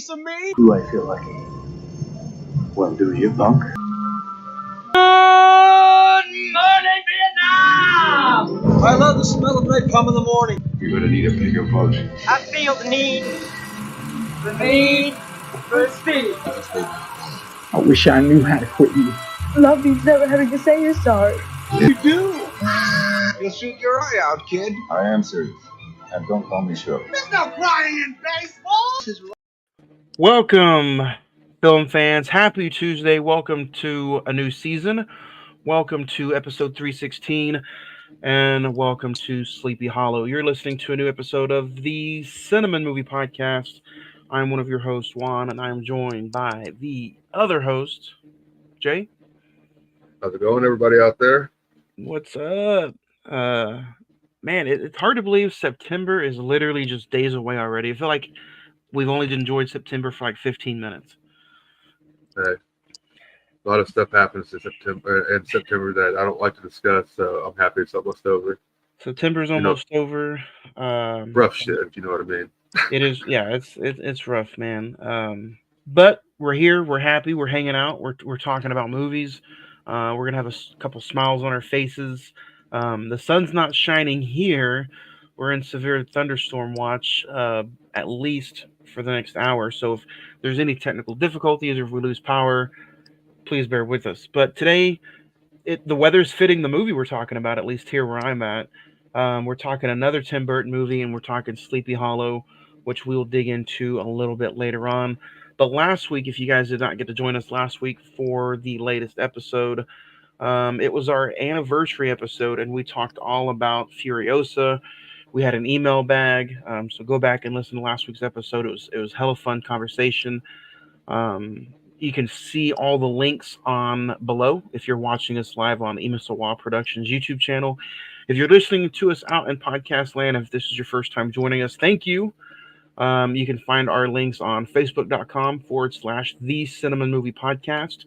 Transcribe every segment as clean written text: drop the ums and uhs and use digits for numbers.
piece of me? Do I feel lucky? Well, do you, punk? Good morning, Vietnam! I love the smell of napalm in the morning. You're gonna need a bigger boat. I feel the need for speed. I wish I knew how to quit you. Love means never having to say you're sorry. You do. You'll shoot your eye out, kid. I am serious. And don't call me Shirley. There's no crying in baseball. Welcome, film fans. Happy Tuesday. Welcome to a new season. Welcome to episode 316. And welcome to Sleepy Hollow. You're listening to a new episode of the Cine-Men Movie Podcast. I'm one of your hosts, Juan, and I'm joined by the other host, Jay. How's it going, everybody out there? What's up? Man, it's hard to believe September is literally just days away already. I feel like we've only enjoyed September for like 15 minutes. Hey, a lot of stuff happens in September that I don't like to discuss, so I'm happy it's almost over. September's almost over. Rough shit, if you know what I mean. It is, yeah. It's rough, man. But we're here. We're happy. We're hanging out. We're talking about movies. We're gonna have a couple smiles on our faces. The sun's not shining here. We're in severe thunderstorm watch, at least for the next hour. So if there's any technical difficulties or if we lose power, please bear with us. But today, the weather's fitting the movie we're talking about, at least here where I'm at. We're talking another Tim Burton movie, and we're talking Sleepy Hollow, which we'll dig into a little bit later on. But last week, if you guys did not get to join us last week for the latest episode, it was our anniversary episode, and we talked all about Furiosa. We had an email bag, so go back and listen to last week's episode. It was hella fun conversation. You can see all the links on below if you're watching us live on Imisawa Productions YouTube channel. If you're listening to us out in podcast land, if this is your first time joining us, thank you. You can find our links on facebook.com/The Cine-Men Movie Podcast.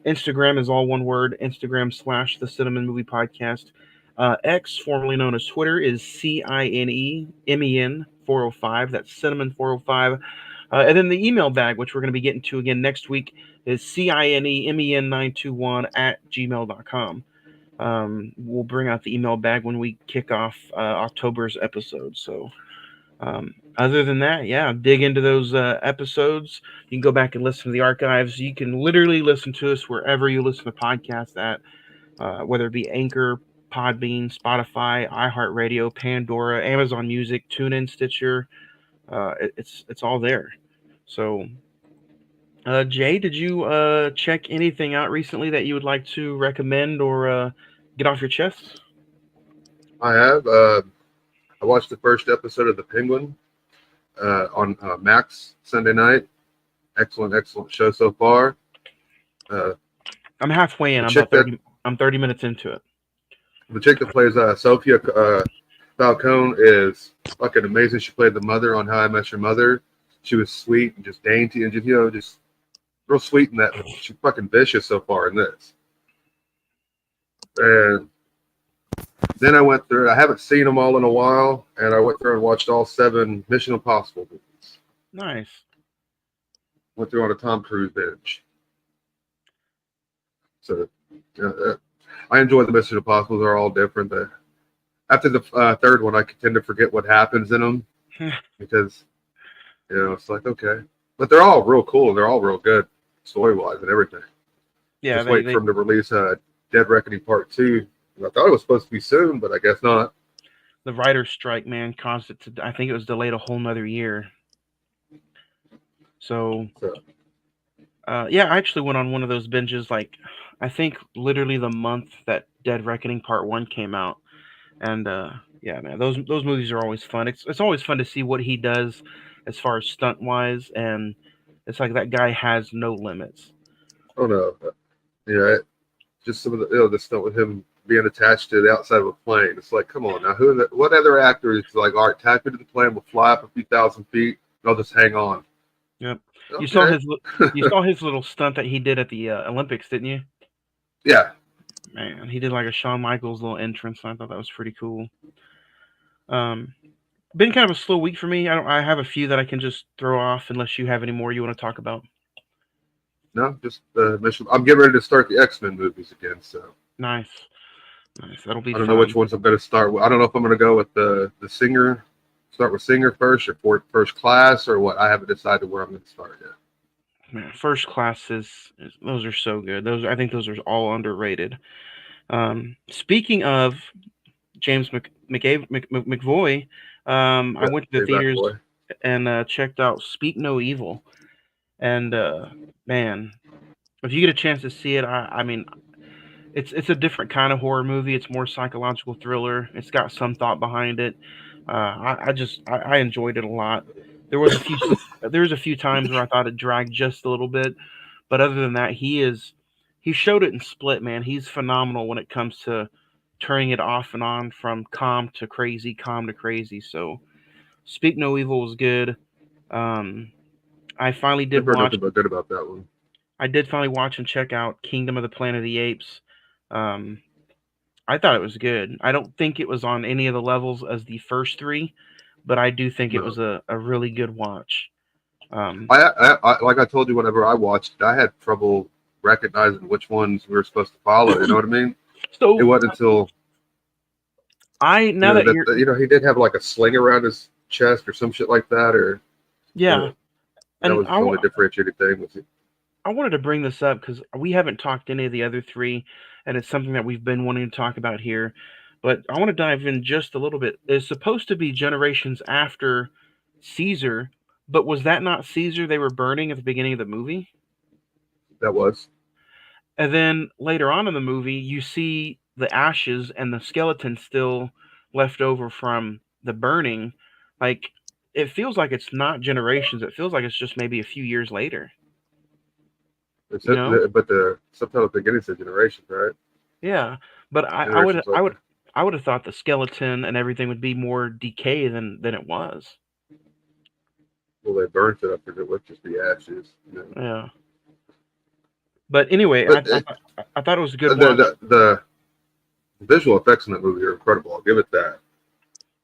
Instagram is all one word, Instagram/The Cine-Men Movie Podcast. X, formerly known as Twitter, is CINEMEN 405. That's Cine-Men 405. And then the email bag, which we're going to be getting to again next week, is CINEMEN921@gmail.com. We'll bring out the email bag when we kick off October's episode. So other than that, yeah, dig into those episodes. You can go back and listen to the archives. You can literally listen to us wherever you listen to podcasts at, whether it be Anchor, Podbean, Spotify, iHeartRadio, Pandora, Amazon Music, TuneIn, Stitcher. It's all there. So, Jay, did you check anything out recently that you would like to recommend or get off your chest? I have. I watched the first episode of The Penguin on Max Sunday night. Excellent show so far. I'm halfway in. I'm 30 minutes into it. The chick that plays Sophia Falcone is fucking amazing. She played the mother on How I Met Your Mother. She was sweet and just dainty and just real sweet in that. She's fucking vicious so far in this. And then I went through. I haven't seen them all in a while, and I went through and watched all 7 Mission Impossible movies. Nice. Went through on a Tom Cruise binge. So I enjoy the Mission Impossibles. They're all different. After the third one, I tend to forget what happens in them because, it's like, okay. But they're all real cool. They're all real good story-wise and everything. Yeah, Just waiting for them to release Dead Reckoning Part 2. I thought it was supposed to be soon, but I guess not. The writer's strike, man, caused it to. I think it was delayed a whole nother year. So yeah, I actually went on one of those binges, like, I think literally the month that Dead Reckoning Part 1 came out. And yeah, man, those movies are always fun. It's always fun to see what he does as far as stunt wise, and it's like that guy has no limits. Oh no, yeah, just some of the stunt with him being attached to the outside of a plane. It's like, come on now, what other actor is like, all right, tap into the plane, we'll fly up a few thousand feet, and I'll just hang on. Yep. Okay. You saw his little stunt that he did at the Olympics, didn't you? Yeah. Man, he did like a Shawn Michaels little entrance, and I thought that was pretty cool. been kind of a slow week for me. I have a few that I can just throw off unless you have any more you want to talk about. No, just the mission. I'm getting ready to start the X-Men movies again, so Nice. That'll be I don't know which fun. ones I'm going to start with. I don't know if I'm going to go with the Singer, start with Singer first, or First Class, or what. I haven't decided where I'm going to start yet. Man, First Class those are so good. I think those are all underrated. Speaking of James McVoy, I Yeah, went to the Hey, back theaters boy. and checked out Speak No Evil, and man, if you get a chance to see it, I mean, it's a different kind of horror movie. It's more psychological thriller. It's got some thought behind it. I enjoyed it a lot. There was a few there was a few times where I thought it dragged just a little bit, but other than that, he showed it in Split, man. He's phenomenal when it comes to turning it off and on from calm to crazy. So Speak No Evil was good. Um, I finally did I've heard watch nothing but good about that one. I did finally watch and check out Kingdom of the Planet of the Apes. Um, I thought it was good. I don't think it was on any of the levels as the first three, but I do think it No, was a really good watch. Um, like I told you, whenever I watched it, I had trouble recognizing which ones we were supposed to follow. You know what I mean? It so wasn't until I you now know that that you're he did have like a sling around his chest or some shit like that, or you yeah, know, that and was his only differentiating thing. Was it? I wanted to bring this up because we haven't talked any of the other three, and it's something that we've been wanting to talk about here. But I want to dive in just a little bit. It's supposed to be generations after Caesar, but was that not Caesar they were burning at the beginning of the movie? That was. And then later on in the movie, you see the ashes and the skeleton still left over from the burning. Like, it feels like it's not generations. It feels like it's just maybe a few years later, you know? But the subtitle at the beginning said generations, right? Yeah. But Generations later. I would have thought the skeleton and everything would be more decay than it was. Well, they burnt it up because it would just be ashes. You know? Yeah. But anyway, But I thought it was a good watch. the visual effects in that movie are incredible. I'll give it that.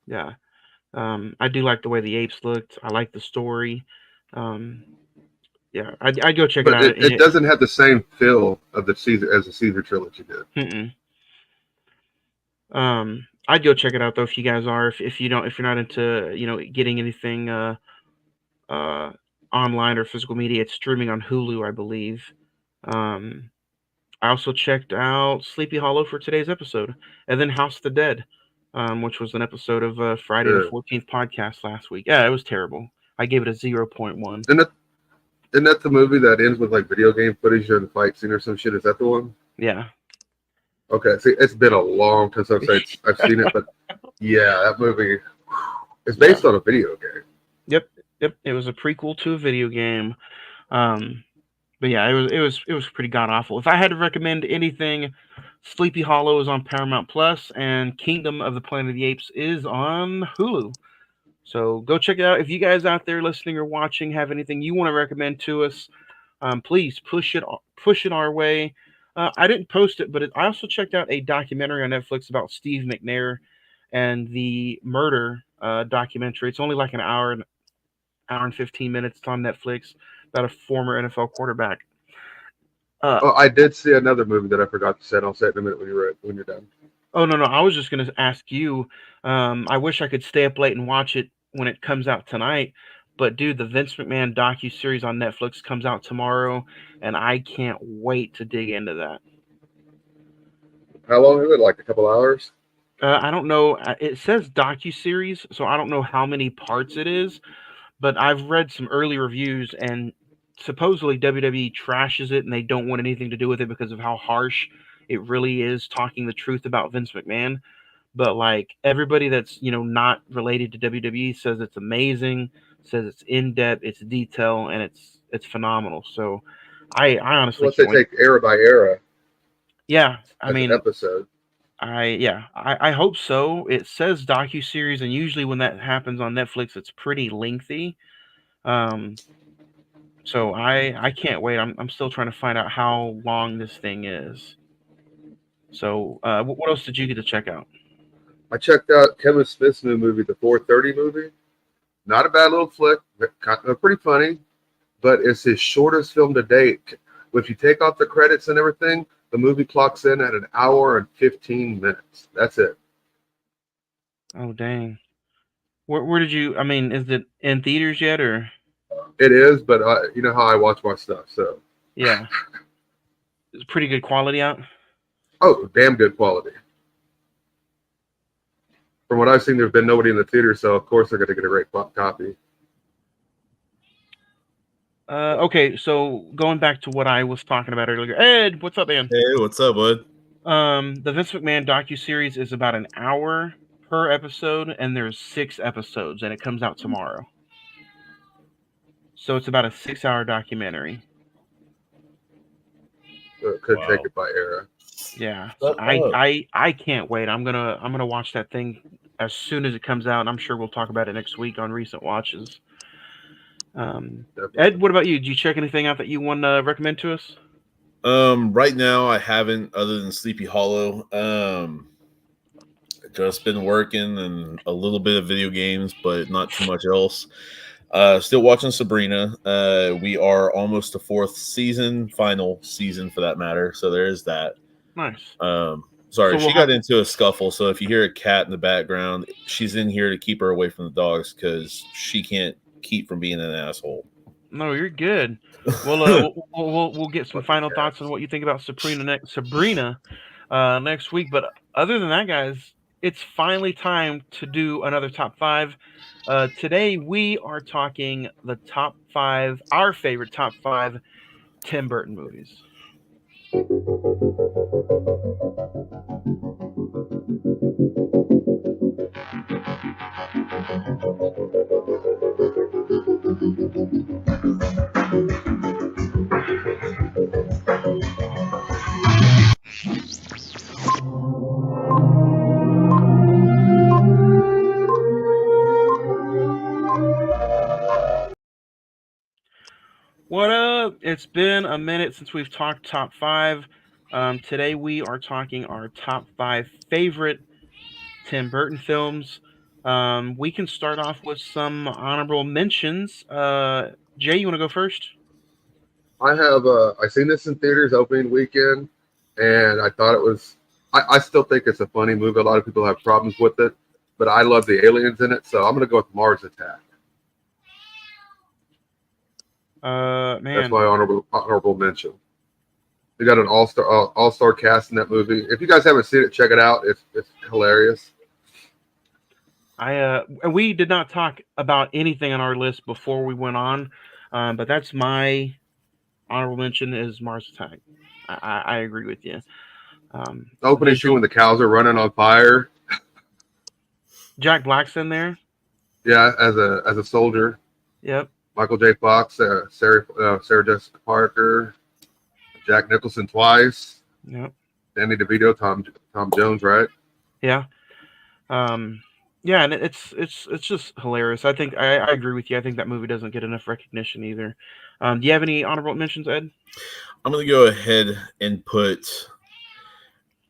Yeah. I do like the way the apes looked. I like the story. Um, yeah, I'd go check it But out. it doesn't have the same feel of the Caesar as the Caesar trilogy did. Mm-mm. I'd go check it out though if you guys are. If you don't, if you're not into getting anything uh online or physical media, it's streaming on Hulu, I believe. Um, I also checked out Sleepy Hollow for today's episode, and then House of the Dead, which was an episode of Friday the Yeah. 14th podcast last week. Yeah, it was terrible. I gave it a 0.1. Isn't that the movie that ends with like video game footage during the fight scene or some shit? Is that the one? Yeah. Okay, see, it's been a long time since I've seen it, but yeah, that movie is based on a video game. Yep. It was a prequel to a video game. But yeah, it was pretty god awful. If I had to recommend anything, Sleepy Hollow is on Paramount Plus, and Kingdom of the Planet of the Apes is on Hulu. So go check it out. If you guys out there listening or watching have anything you want to recommend to us, please push it our way. I didn't post it, but I also checked out a documentary on Netflix about Steve McNair and the murder documentary. It's only like an hour and 15 minutes. It's on Netflix about a former NFL quarterback. Oh, I did see another movie that I forgot to say. And I'll say it in a minute when you're done. Oh no, I was just gonna ask you. I wish I could stay up late and watch it when it comes out tonight. But dude, the Vince McMahon docu series on Netflix comes out tomorrow, and I can't wait to dig into that. How long is it? Like a couple hours? I don't know. It says docu series, so I don't know how many parts it is. But I've read some early reviews, and supposedly WWE trashes it, and they don't want anything to do with it because of how harsh it really is talking the truth about Vince McMahon. But like everybody that's not related to WWE says it's amazing, says it's in depth, it's detail, and it's phenomenal. So I honestly Unless they can't wait. take era by era Yeah, I as an mean, episode. I hope so. It says docu series, and usually when that happens on Netflix, it's pretty lengthy. Um, so I can't wait. I'm still trying to find out how long this thing is. So what else did you get to check out? I checked out Kevin Smith's new movie, the 4:30 movie. Not a bad little flick, pretty funny, but it's his shortest film to date. If you take off the credits and everything, the movie clocks in at 1 hour and 15 minutes. That's it. Oh dang. Where did you? I mean, is it in theaters yet or? It is, but you know how I watch my stuff, so. Yeah. It's pretty good quality out. Oh, damn good quality. From what I've seen, there's been nobody in the theater, so of course they're going to get a great copy. Okay, so going back to what I was talking about earlier, Ed, what's up, man? Hey, what's up, bud? The Vince McMahon docuseries is about an hour per episode, and there's 6 episodes, and it comes out tomorrow. So it's about a 6-hour documentary. Could take it by era. Yeah, so I can't wait. I'm gonna watch that thing as soon as it comes out, and I'm sure we'll talk about it next week on Recent Watches. Ed, what about you? Did you check anything out that you want to recommend to us? Right now I haven't, other than Sleepy Hollow. Just been working and a little bit of video games, but not too much else. Still watching Sabrina. We are almost to 4th season, final season for that matter. So there is that. Nice. Sorry, she got into a scuffle. So if you hear a cat in the background, she's in here to keep her away from the dogs because she can't keep from being an asshole. No, you're good. Well, we'll get some final thoughts on what you think about Sabrina next week. But other than that, guys, it's finally time to do another top 5. Today we are talking the top 5, our favorite top 5 Tim Burton movies. What up? It's been a minute since we've talked top 5. Today we are talking our top 5 favorite Tim Burton films. We can start off with some honorable mentions. Jay, you want to go first? I have I seen this in theaters opening weekend, and I thought it was. I still think it's a funny movie. A lot of people have problems with it, but I love the aliens in it, so I'm going to go with Mars Attack. Man, that's my honorable mention. They got an all-star cast in that movie. If you guys haven't seen it, check it out. It's hilarious. We did not talk about anything on our list before we went on, but that's my honorable mention is Mars Attack. I agree with you. The opening scene when the cows are running on fire. Jack Black's in there. Yeah, as a soldier. Yep. Michael J. Fox, Sarah Jessica Parker, Jack Nicholson twice. Yep. Danny DeVito, Tom Jones, right? Yeah. Yeah, and it's just hilarious. I think I agree with you. I think that movie doesn't get enough recognition either. Do you have any honorable mentions, Ed? I'm going to go ahead and put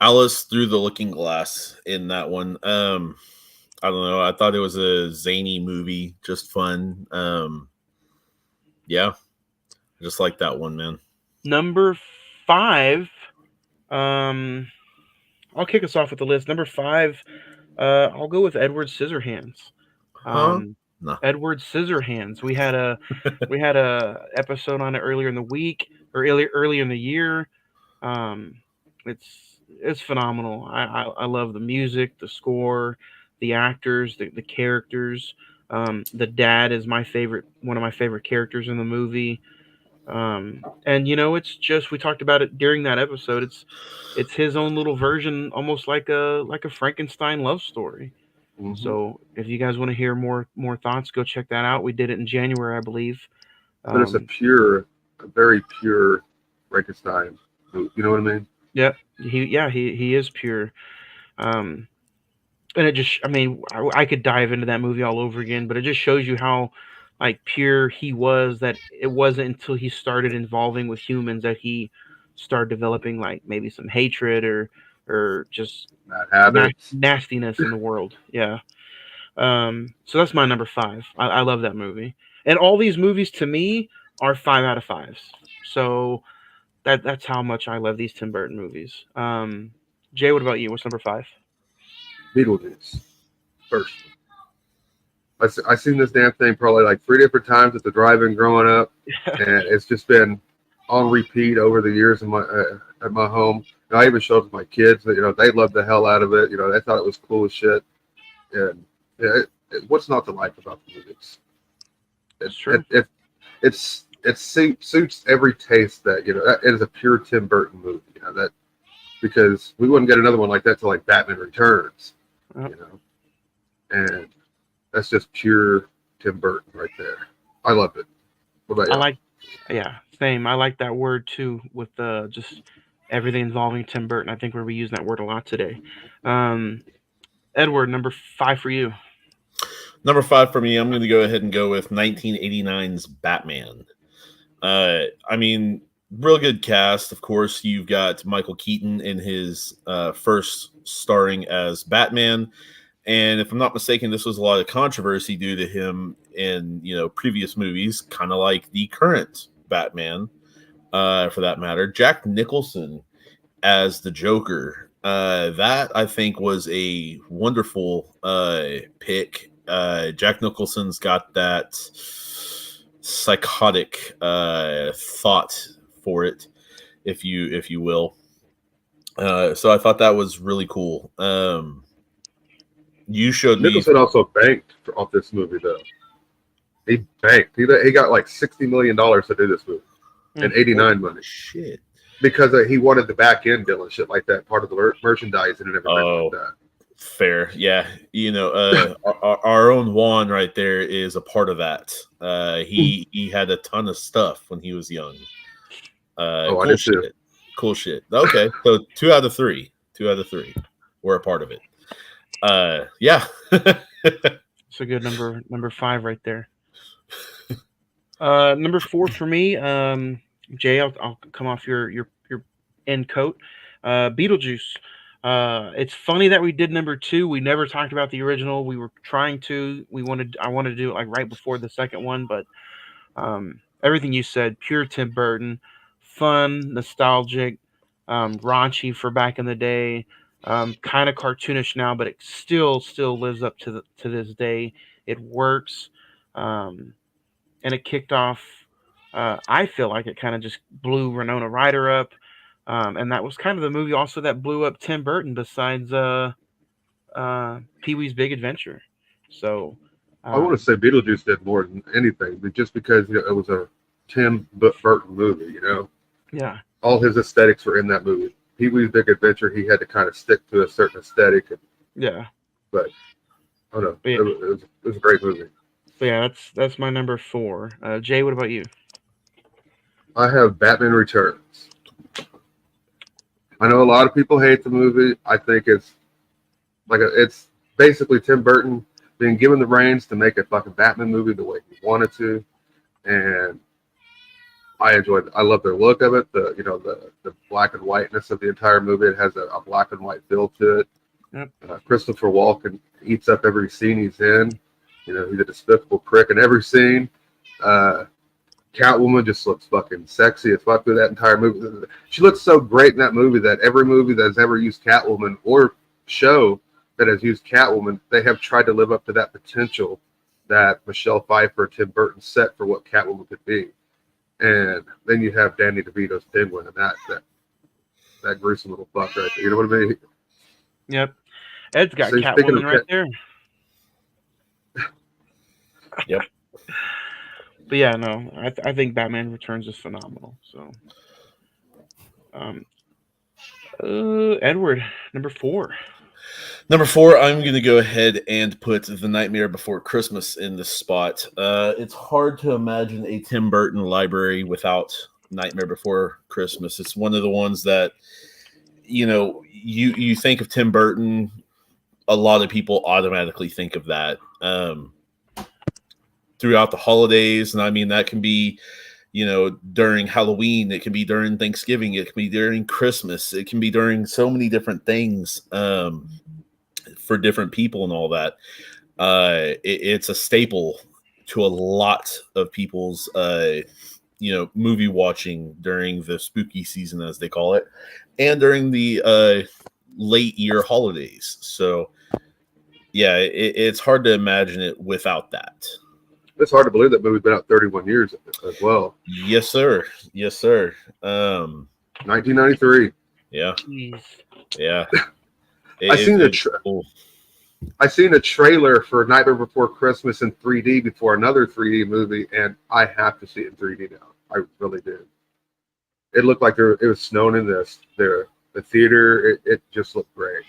Alice Through the Looking Glass in that one. I don't know. I thought it was a zany movie, just fun. Yeah, I just like that one, man. Number 5. I'll kick us off with the list. Number 5. I'll go with Edward Scissorhands. No. Edward Scissorhands. We had a episode on it earlier in the week or earlier in the year. It's phenomenal. I love the music, the score, the actors, the characters. The dad is one of my favorite characters in the movie. And it's just, we talked about it during that episode. It's his own little version, almost like a Frankenstein love story. Mm-hmm. So if you guys want to hear more thoughts, go check that out. We did it in January, I believe. But it's a very pure Frankenstein. You know what I mean? Yeah. He is pure. And it just, I could dive into that movie all over again, but it just shows you how pure he was, that it wasn't until he started involving with humans that he started developing maybe some hatred or or just Bad habits. nastiness in the world. Yeah. So that's my number 5. I love that movie, and all these movies to me are 5 out of 5s. So that's how much I love these Tim Burton movies. Jay, what about you? What's number 5? Beetlejuice. First. I seen this damn thing probably like 3 different times at the drive-in growing up, and it's just been on repeat over the years in my at my home. And I even showed it to my kids. That, they loved the hell out of it. They thought it was cool as shit. And yeah, what's not to like about the movies? That's true. It suits every taste that it is a pure Tim Burton movie. That because we wouldn't get another one like that till like Batman Returns. Yep. And that's just pure Tim Burton right there. I love it. What about you? Same. I like that word too, with just everything involving Tim Burton. I think we're reusing that word a lot today. Edward, number 5 for you. Number 5 for me, I'm going to go ahead and go with 1989's Batman. I mean, real good cast. Of course, you've got Michael Keaton in his first starring as Batman. And if I'm not mistaken, this was a lot of controversy due to him in, previous movies, kind of like the current Batman, for that matter. Jack Nicholson as the Joker. That, I think, was a wonderful pick. Jack Nicholson's got that psychotic thought for it, if you will. So I thought that was really cool. You showed Nicholson also banked off this movie, though. He banked. He got like $60 million to do this movie in '89 money. Shit. Because he wanted the back end deal and shit like that, part of the merchandising and everything like that. Fair, yeah. Our own Juan right there is a part of that. He had a ton of stuff when he was young. Cool shit. Cool shit. Okay, so 2 out of 3. 2 out of 3 were a part of it. Yeah. It's a good number 5 right there. Number 4 for me, Jay, I'll come off your end coat. Beetlejuice. It's funny that we did number 2. We never talked about the original. We were trying to. I wanted to do it like right before the second one, but everything you said, pure Tim Burton, fun, nostalgic, raunchy for back in the day. Kind of cartoonish now, but it still lives up to this day. It works, and it kicked off. I feel like it kind of just blew Winona Ryder up, and that was kind of the movie also that blew up Tim Burton. Besides Pee-wee's Big Adventure, so I want to say Beetlejuice did more than anything, but just because it was a Tim Burton movie, Yeah, all his aesthetics were in that movie. Pee-wee's Big Adventure, he had to kind of stick to a certain aesthetic. Yeah. But, I don't know. Yeah. It was a great movie. So yeah, that's my number 4. Jay, what about you? I have Batman Returns. I know a lot of people hate the movie. I think it's basically Tim Burton being given the reins to make a fucking Batman movie the way he wanted to. And I enjoyed it. I love the look of it, the black and whiteness of the entire movie. It has a black and white feel to it. Yep. Christopher Walken eats up every scene he's in. He's a despicable prick in every scene. Catwoman just looks fucking sexy as fuck through that entire movie. She looks so great in that movie that every movie that's ever used Catwoman or show that has used Catwoman, they have tried to live up to that potential that Michelle Pfeiffer and Tim Burton set for what Catwoman could be. And then you have Danny DeVito's Penguin and that gruesome little fuck right there. You know what I mean? Yep. Ed's got Catwoman right there. Yep. But yeah, no, I think Batman Returns is phenomenal. So, Edward, number 4. Number 4, I'm going to go ahead and put The Nightmare Before Christmas in this spot. It's hard to imagine a Tim Burton library without Nightmare Before Christmas. It's one of the ones that, you think of Tim Burton, a lot of people automatically think of that throughout the holidays. And I mean, that can be you know, during Halloween, it can be during Thanksgiving, it can be during Christmas, it can be during so many different things for different people and all that. It's a staple to a lot of people's you know, movie watching during the spooky season, as they call it, and during the late year holidays. So yeah, it's hard to imagine it without that. It's hard to believe that movie's been out 31 years as well. Yes, sir. Yes, sir. 1993. Yeah. Jeez. Yeah. Cool. I seen a trailer for Nightmare Before Christmas in 3D before another 3D movie, and I have to see it in 3D now. I really did. It looked like it was snowing in the theater. It just looked great.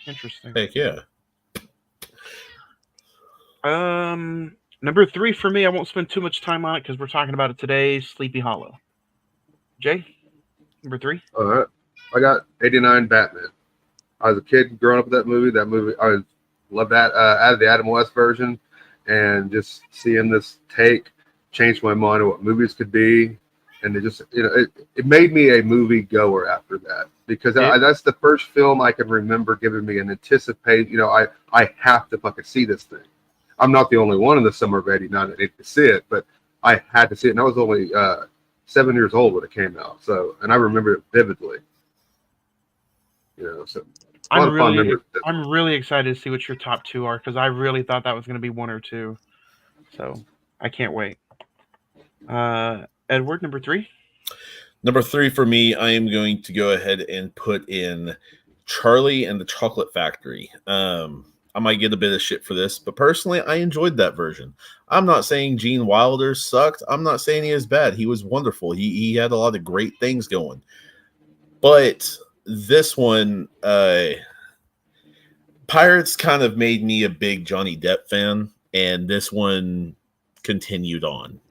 Interesting. Heck yeah. Number 3 for me, I won't spend too much time on it because we're talking about it today. Sleepy Hollow. Jay, number 3. All right, I got 89 Batman. I was a kid growing up with that movie. I loved that out of the Adam West version, and just seeing this take changed my mind of what movies could be, and it made me a movie goer after that, because that's the first film I can remember giving me an anticipate. I have to fucking see this thing. I'm not the only one in the summer of '89 that needed to see it, but I had to see it, and I was only 7 years old when it came out. So, and I remember it vividly. So. I'm really excited to see what your top 2 are, because I really thought that was going to be 1 or 2. So I can't wait. Edward, number 3? Number 3 for me, I am going to go ahead and put in Charlie and the Chocolate Factory. I might get a bit of shit for this, but personally, I enjoyed that version. I'm not saying Gene Wilder sucked. I'm not saying he was bad. He was wonderful. He had a lot of great things going. But this one, Pirates kind of made me a big Johnny Depp fan, and this one continued on.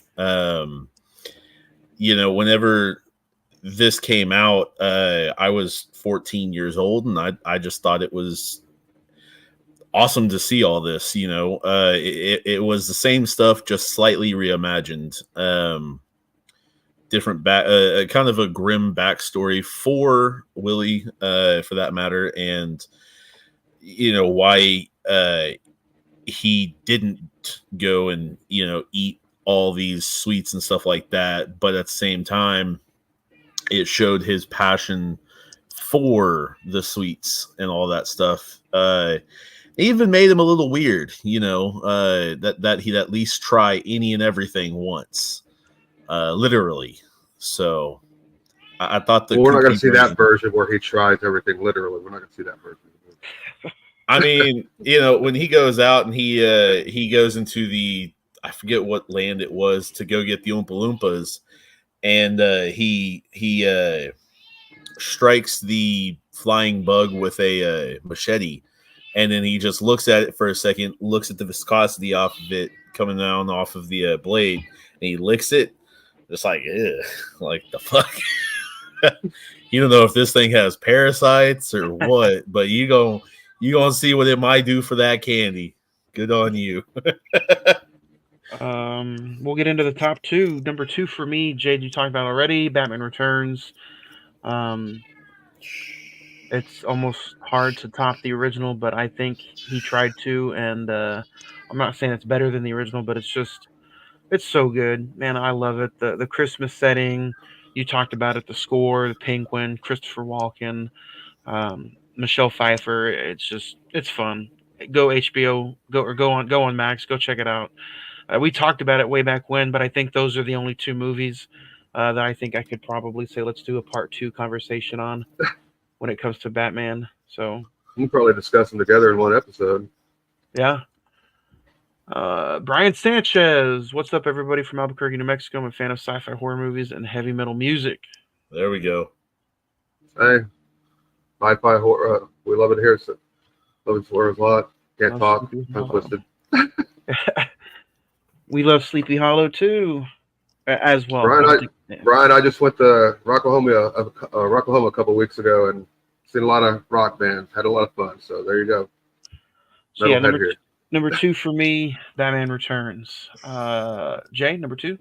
Whenever this came out, I was 14 years old, and I just thought it was awesome to see all this. It was the same stuff, just slightly reimagined. Different kind of a grim backstory for Willie, for that matter, and why he didn't go and eat all these sweets and stuff like that, but at the same time it showed his passion for the sweets and all that stuff. It even made him a little weird, that he'd at least try any and everything once, literally. So I thought we're not going to see that version where he tries everything literally. We're not going to see that version. I mean, when he goes out and he goes into I forget what land it was, to go get the Oompa Loompas, and he strikes the flying bug with a machete, and then he just looks at it for a second, looks at the viscosity off of it coming down off of the blade, and he licks it. It's like, ew, like the fuck. You don't know if this thing has parasites or what, but you gonna see what it might do for that candy. Good on you. We'll get into the top 2. Number 2 for me, Jade, you talked about already, Batman Returns. It's almost hard to top the original, but I think he tried to, and I'm not saying it's better than the original, but it's so good, man. I love it. The Christmas setting, you talked about it, the score, the Penguin, Christopher Walken, Michelle Pfeiffer. It's fun. Go HBO, go on Max, go check it out. We talked about it way back when, but I think those are the only 2 movies that I think I could probably say let's do a part 2 conversation on when it comes to Batman. So we'll probably discuss them together in one episode. Yeah. Brian Sanchez, what's up, everybody from Albuquerque, New Mexico? I'm a fan of sci-fi horror movies and heavy metal music. There we go. Hey, sci-fi horror, we love it here. So love it for a lot. Can't talk. I'm twisted. We love Sleepy Hollow too, as well. Brian, I just went to Rocklahoma a couple weeks ago and seen a lot of rock bands. Had a lot of fun. So there you go. So yeah, number 2 for me, Batman Returns. Jay, number 2?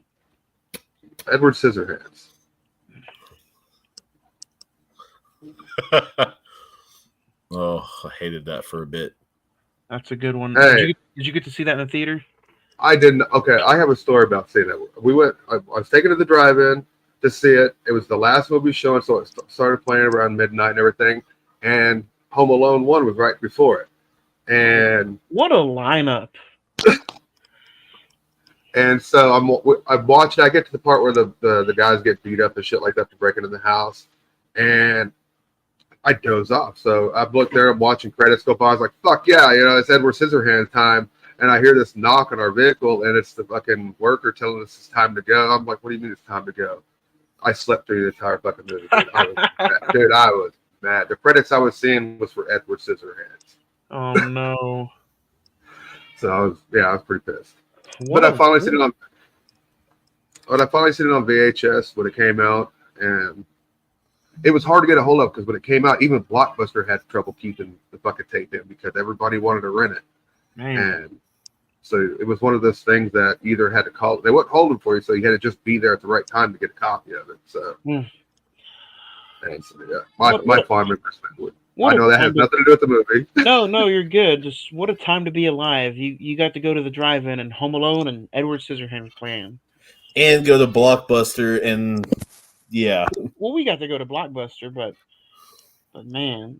Edward Scissorhands. Oh, I hated that for a bit. That's a good one. Hey. Did you get to see that in the theater? I didn't. Okay, I have a story about seeing that. We went. I was taken to the drive-in to see it. It was the last movie showing, so it started playing around midnight and everything. And Home Alone 1 was right before it. And what a lineup! And so I'm watching. I get to the part where the guys get beat up and shit like that for breaking into the house, and I doze off. So I look there. I'm watching credits go by. I was like, "Fuck yeah!" It's Edward Scissorhands time. And I hear this knock on our vehicle, and it's the fucking worker telling us it's time to go. I'm like, "What do you mean it's time to go?" I slept through the entire fucking movie. Dude. I was mad. The credits I was seeing was for Edward Scissorhands. Oh no! So I was pretty pissed. But I finally seen it on VHS when it came out, and it was hard to get a hold of because when it came out, even Blockbuster had trouble keeping the fucking tape in because everybody wanted to rent it. Man. And so it was one of those things that either had to call, they wouldn't hold it for you, so you had to just be there at the right time to get a copy of it. So, and so yeah, my fond memories would. I know that has nothing to do with the movie. No, you're good. Just what a time to be alive. You got to go to the drive-in and Home Alone and Edward Scissorhands playing. And go to Blockbuster and yeah. Well, we got to go to Blockbuster, but man.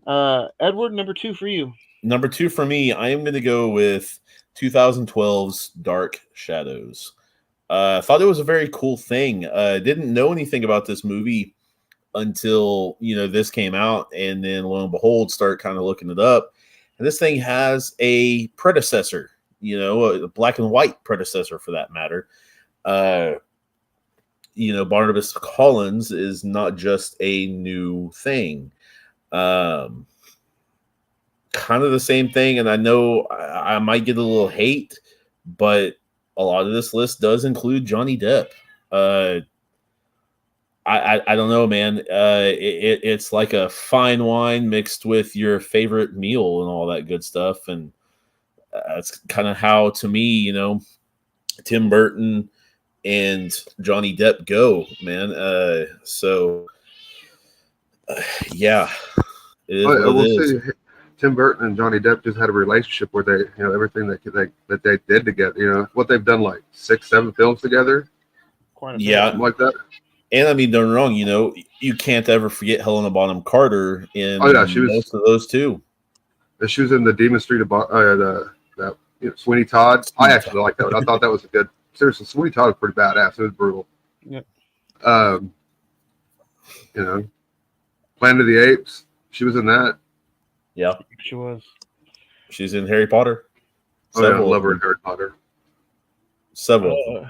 Edward, number 2 for you. Number 2 for me, I am going to go with 2012's Dark Shadows. I thought it was a very cool thing. Didn't know anything about this movie until this came out, and then lo and behold, start kind of looking it up. And this thing has a predecessor, a black and white predecessor for that matter. Barnabas Collins is not just a new thing. Kind of the same thing, and I know I might get a little hate, but a lot of this list does include Johnny Depp. I don't know, man. It's like a fine wine mixed with your favorite meal and all that good stuff, and that's kind of how, to me, Tim Burton and Johnny Depp go, man. Yeah, it is what it is. Tim Burton and Johnny Depp just had a relationship where they, everything that they did together, what they've done, like 6-7 films together. Yeah, like that. And I mean, don't get me wrong, you can't ever forget Helena Bonham Carter in most of those too. She was in the Demon Street of Sweeney Todd. I actually like that one. I thought that was a good. Seriously, Sweeney Todd was pretty badass. It was brutal. Yep. Planet of the Apes. She was in that. Yeah, she was. She's in Harry Potter. I love her in Harry Potter. Several.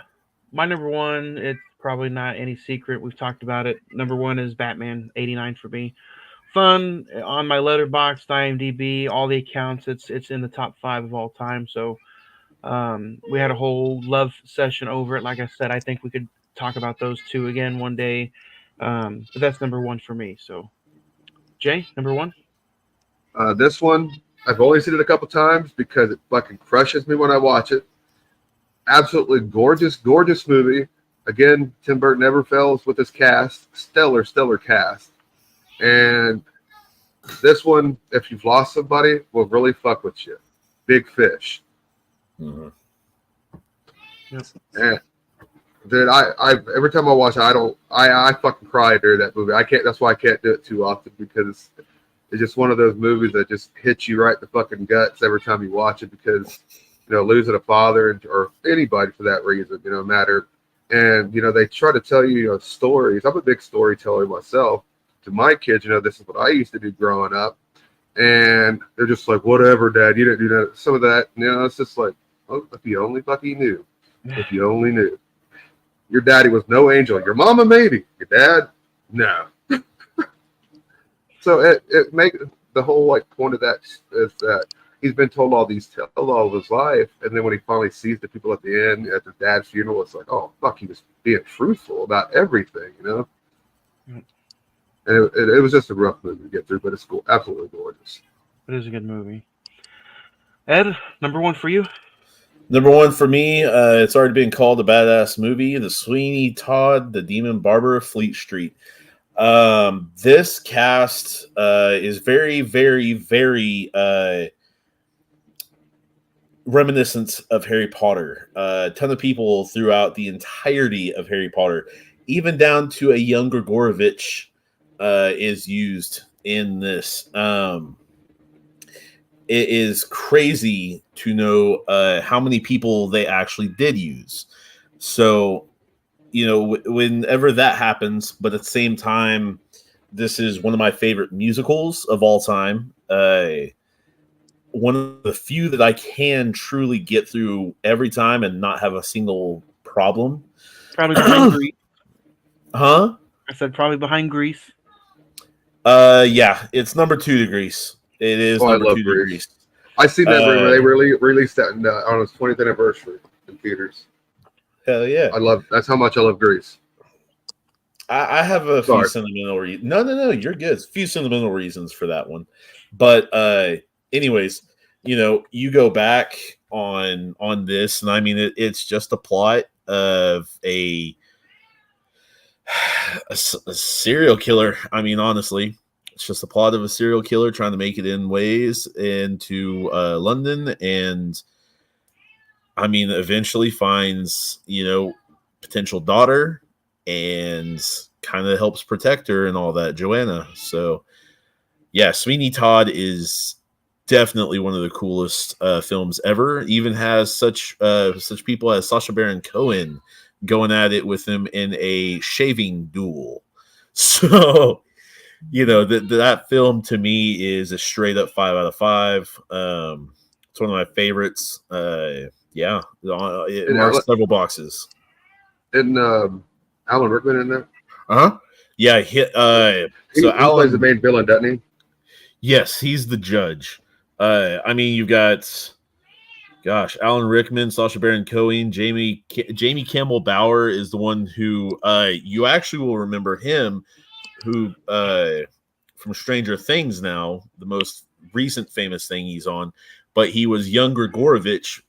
My number 1, it's probably not any secret. We've talked about it. Number 1 is Batman '89 for me. Fun on my Letterboxd, IMDb, all the accounts. It's in the top 5 of all time. So we had a whole love session over it. Like I said, I think we could talk about those 2 again one day. But that's number 1 for me. So, Jay, number 1. This one, I've only seen it a couple times because it fucking crushes me when I watch it. Absolutely gorgeous, gorgeous movie. Again, Tim Burton never fails with his cast. Stellar cast. And this one, if you've lost somebody, will really fuck with you. Big Fish. Mm-hmm. Yep. And dude, I every time I watch it, I fucking cry during that movie. I can't. That's why I can't do it too often, because it's just one of those movies that just hits you right in the fucking guts every time you watch it, because losing a father or anybody for that reason, matter. And they try to tell you stories. I'm a big storyteller myself. To my kids, this is what I used to do growing up, and they're just like, whatever, Dad, you didn't do that. Some of that, it's just like, oh, if you only fucking knew. If you only knew. Your daddy was no angel. Your mama, maybe. Your dad, no. So it makes the whole point of that is that he's been told all these tales all of his life, and then when he finally sees the people at the end at the dad's funeral, it's like, oh fuck, he was being truthful about everything, And it was just a rough movie to get through, but it's cool, absolutely gorgeous. It is a good movie. Ed, number 1 for you. Number one for me, it's already been called a badass movie. The Sweeney Todd, the Demon Barber of Fleet Street. This cast is very, very, very reminiscent of Harry Potter. A ton of people throughout the entirety of Harry Potter, even down to a young Gregorovich, is used in this. It is crazy to know how many people they actually did use. So, whenever that happens, but at the same time, this is one of my favorite musicals of all time. One of the few that I can truly get through every time and not have a single problem. Probably behind Grease. Huh? I said probably behind Grease. Yeah, it's number 2 to Grease. It is number 2 to Grease. I seen that when they released that on its 20th anniversary in theaters. Hell yeah! That's how much I love Grease. I have a few sentimental reasons. No, you're good. A few sentimental reasons for that one, but anyways, you go back on this, and I mean it's just a plot of a serial killer. I mean, honestly, it's just a plot of a serial killer trying to make it into London, and I mean, eventually finds potential daughter and kind of helps protect her and all that, Joanna. So yeah, Sweeney Todd is definitely one of the coolest films ever. Even has such people as Sacha Baron Cohen going at it with him in a shaving duel. So that film to me is a straight up 5 out of 5. It's one of my favorites. Yeah, it marks several boxes. And Alan Rickman in there? Yeah. He plays the main villain, doesn't he? Yes, he's the judge. I mean, you've got, Alan Rickman, Sacha Baron Cohen, Jamie Campbell Bower is the one who you actually will remember him, who from Stranger Things now, the most recent famous thing he's on, but he was young Gregorovich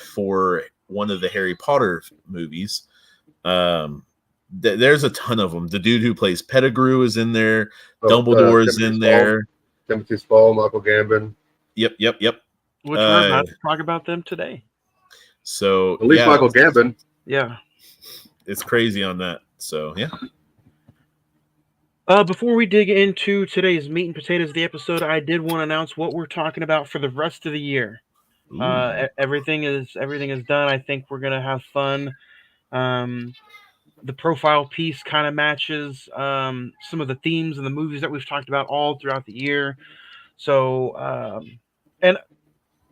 for one of the Harry Potter movies. There's a ton of them. The dude who plays Pettigrew is in there. Dumbledore is in there. Timothy Spall, Michael Gambon. Yep. Which we're about to talk about them today. So at least Michael Gambon. Yeah, it's crazy on that. So yeah. Before we dig into today's meat and potatoes of the episode, I did want to announce what we're talking about for the rest of the year. Everything is done. I think we're gonna have fun. The profile piece kind of matches some of the themes and the movies that we've talked about all throughout the year. So,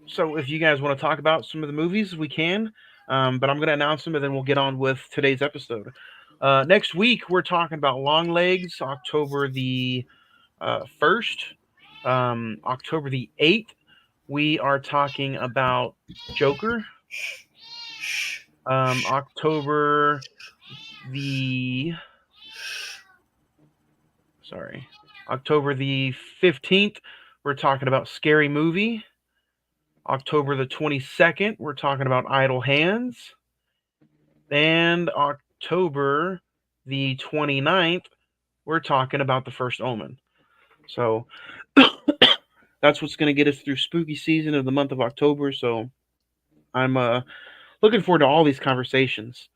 so if you guys want to talk about some of the movies, we can. But I'm going to announce them, and then we'll get on with today's episode. Next week, we're talking about Long Legs, October the 1st. October the 8th, we are talking about Joker. October the 15th, we're talking about Scary Movie. October the 22nd, we're talking about Idle Hands. And October the 29th, we're talking about The First Omen. So that's what's going to get us through spooky season of the month of October. So I'm looking forward to all these conversations.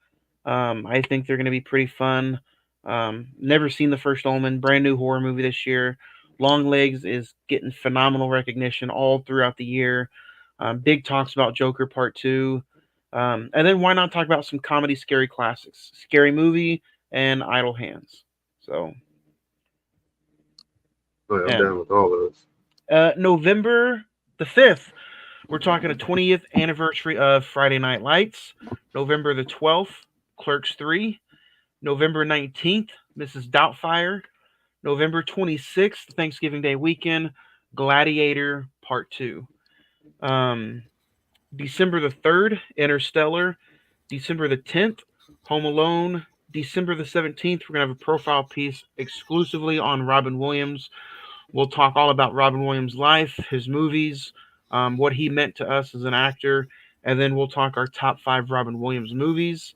I think they're going to be pretty fun. Never seen The First Omen, brand new horror movie this year. Long Legs is getting phenomenal recognition all throughout the year. Big talks about Joker Part 2. And then why not talk about some comedy scary classics? Scary Movie and Idle Hands. So I'm down with all those. November the 5th, we're talking a 20th anniversary of Friday Night Lights. November the 12th, Clerks 3. November 19th, Mrs. Doubtfire. November 26th, Thanksgiving Day weekend, Gladiator Part 2. December the 3rd, Interstellar. December the 10th, Home Alone. December the 17th, we're going to have a profile piece exclusively on Robin Williams. We'll talk all about Robin Williams' life, his movies, what he meant to us as an actor, and then we'll talk our top 5 Robin Williams movies.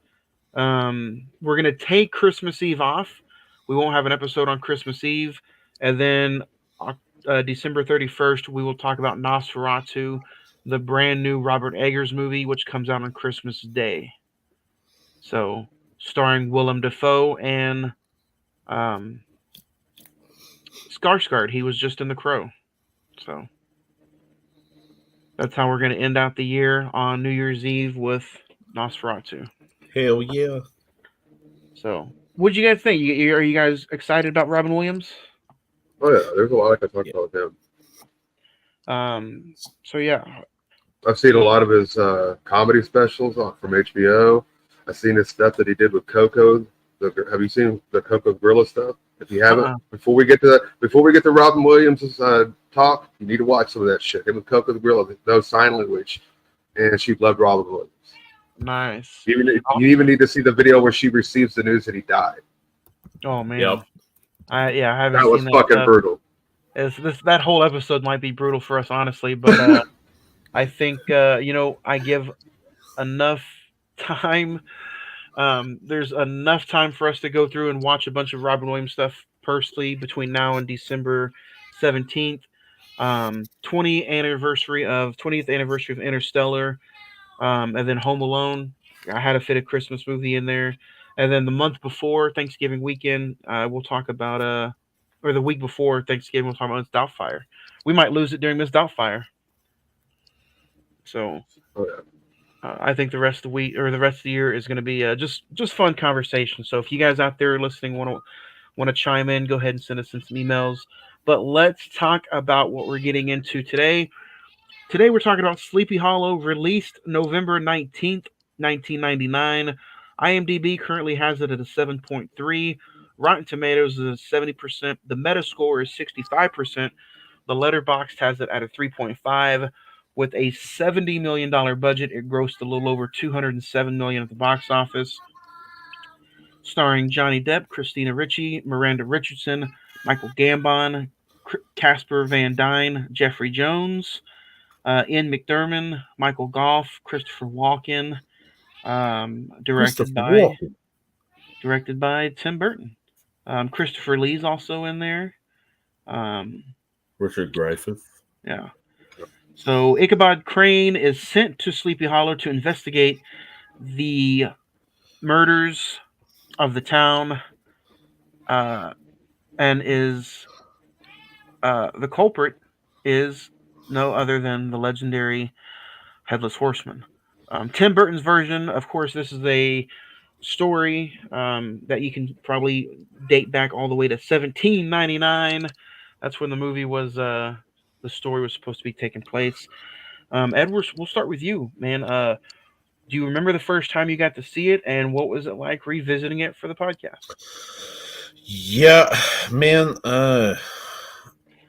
We're gonna take Christmas Eve off. We won't have an episode on Christmas Eve, and then December 31st we will talk about Nosferatu, the brand new Robert Eggers movie, which comes out on Christmas Day. So, starring Willem Dafoe and um, Skarsgård. He was just in The Crow. So that's how we're going to end out the year on New Year's Eve with Nosferatu. Hell yeah. So, what do you guys think? Are you guys excited about Robin Williams? Oh yeah, there's a lot I can talk about with him. So yeah, I've seen a lot of his comedy specials from HBO. I've seen his stuff that he did with Coco. Have you seen the Coco Gorilla stuff? If you haven't, before we get to Robin Williams' talk, you need to watch some of that shit. Him with Coco the Gorilla, no sign language, and she loved Robin Williams. Nice. You even need to see the video where she receives the news that he died. Oh man. Yep. I haven't That was seen fucking brutal. That whole episode might be brutal for us, honestly, but I think I give enough time. There's enough time for us to go through and watch a bunch of Robin Williams stuff personally between now and December 17th. 20th anniversary of Interstellar, and then Home Alone. I had to fit a Christmas movie in there, and then the month before Thanksgiving weekend, we'll talk about or the week before Thanksgiving, we'll talk about Miss Doubtfire. We might lose it during Miss Doubtfire. So, I think the rest of the week or the rest of the year is going to be just fun conversation. So, if you guys out there listening want to chime in, go ahead and send us in some emails. But let's talk about what we're getting into today. Today we're talking about Sleepy Hollow, released November 19th, 1999. IMDb currently has it at a 7.3. Rotten Tomatoes is 70%. The Metascore is 65%. The Letterboxd has it at a 3.5. With a $70 million budget, it grossed a little over $207 million at the box office. Starring Johnny Depp, Christina Ricci, Miranda Richardson, Michael Gambon, Casper Van Dyne, Jeffrey Jones, Ian McDermott, Michael Goff, Christopher Walken, directed by Tim Burton. Christopher Lee's also in there. Richard Dreyfuss. Yeah. So Ichabod Crane is sent to Sleepy Hollow to investigate the murders of the town, and the culprit is no other than the legendary Headless Horseman. Tim Burton's version, of course, this is a story that you can probably date back all the way to 1799. That's when the movie was, the story was supposed to be taking place. Edward, we'll start with you, man. Do you remember the first time you got to see it, and what was it like revisiting it for the podcast? Yeah, man.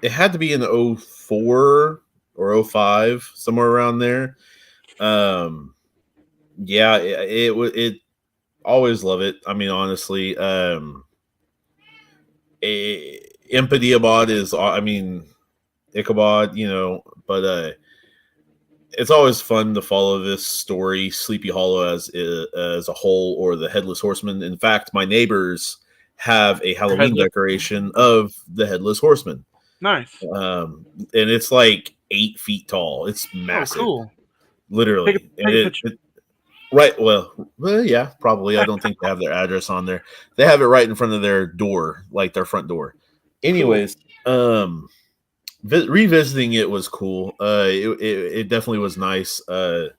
It had to be in 04 or 05, somewhere around there. Yeah, it always love it. I mean, honestly, Impediabod is, I mean, Ichabod, but it's always fun to follow this story, Sleepy Hollow as a whole, or the Headless Horseman. In fact, my neighbors have a Halloween decoration of the Headless Horseman. Nice. And it's like 8 feet tall. It's massive. Oh, cool. Literally. Take a picture. Right. Well, yeah, probably. I don't think they have their address on there. They have it right in front of their door, like their front door. Anyways, cool. Revisiting it was cool. It definitely was nice. Kind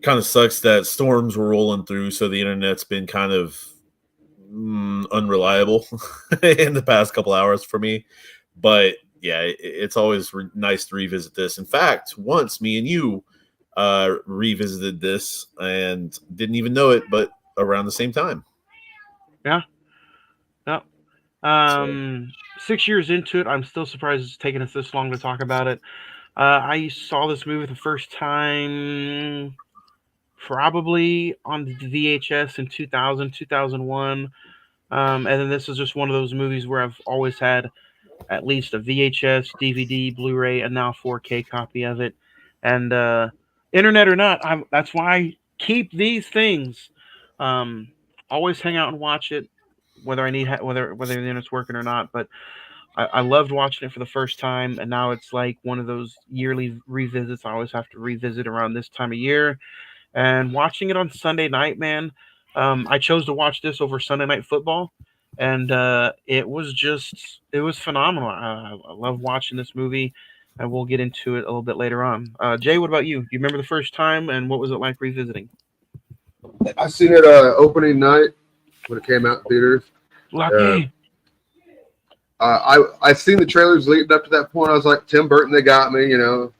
of sucks that storms were rolling through, so the internet's been kind of unreliable in the past couple hours for me. But yeah, it's always nice to revisit this. In fact, once me and you revisited this and didn't even know it, but around the same time. Yeah. 6 years into it, I'm still surprised it's taken us this long to talk about it. I saw this movie the first time probably on the VHS in 2000, 2001. And then this is just one of those movies where I've always had at least a VHS, DVD, Blu-ray, and now 4K copy of it. And Internet or not, that's why I keep these things. Um, always hang out and watch it, whether I need whether the internet's working or not. But I loved watching it for the first time, and now it's like one of those yearly revisits. I always have to revisit around this time of year. And watching it on Sunday night, man, I chose to watch this over Sunday Night Football, and it was phenomenal. I love watching this movie, and we'll get into it a little bit later on. Jay, what about you? Do you remember the first time, and what was it like revisiting? I seen it opening night when it came out in theaters. Lucky. I seen the trailers leading up to that point. I was like, Tim Burton, they got me, And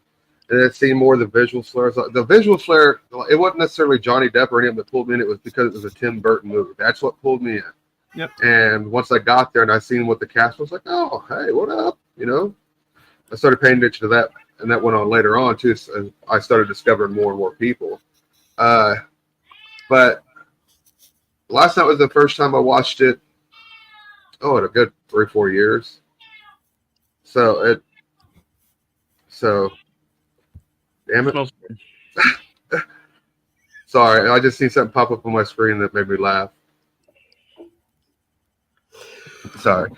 then seeing more of the visual flair. The visual flair, it wasn't necessarily Johnny Depp or anything that pulled me in. It was because it was a Tim Burton movie. That's what pulled me in. Yep. And once I got there and I seen what the cast was like, oh, hey, what up? I started paying attention to that, and that went on later on too. So I started discovering more and more people. But last night was the first time I watched it. Oh, in a good 3-4 years. So damn it. Sorry, I just seen something pop up on my screen that made me laugh. Sorry.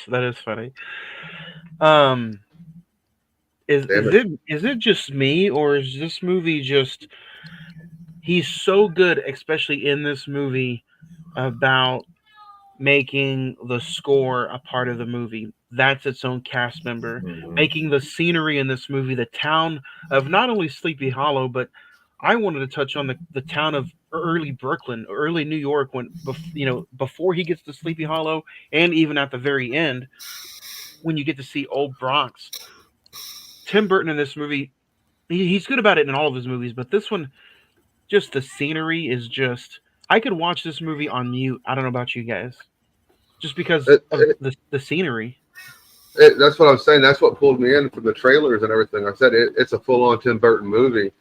That is funny. Is it just me, or is this movie just he's so good, especially in this movie, about making the score a part of the movie. That's its own cast member. Mhm. Making the scenery in this movie, the town of not only Sleepy Hollow, but I wanted to touch on the town of early Brooklyn, early New York, when before he gets to Sleepy Hollow, and even at the very end, when you get to see Old Bronx. Tim Burton in this movie, he's good about it in all of his movies, but this one, just the scenery is just. I could watch this movie on mute. I don't know about you guys, just because of the scenery. That's what I'm saying. That's what pulled me in from the trailers and everything. I said it's a full-on Tim Burton movie,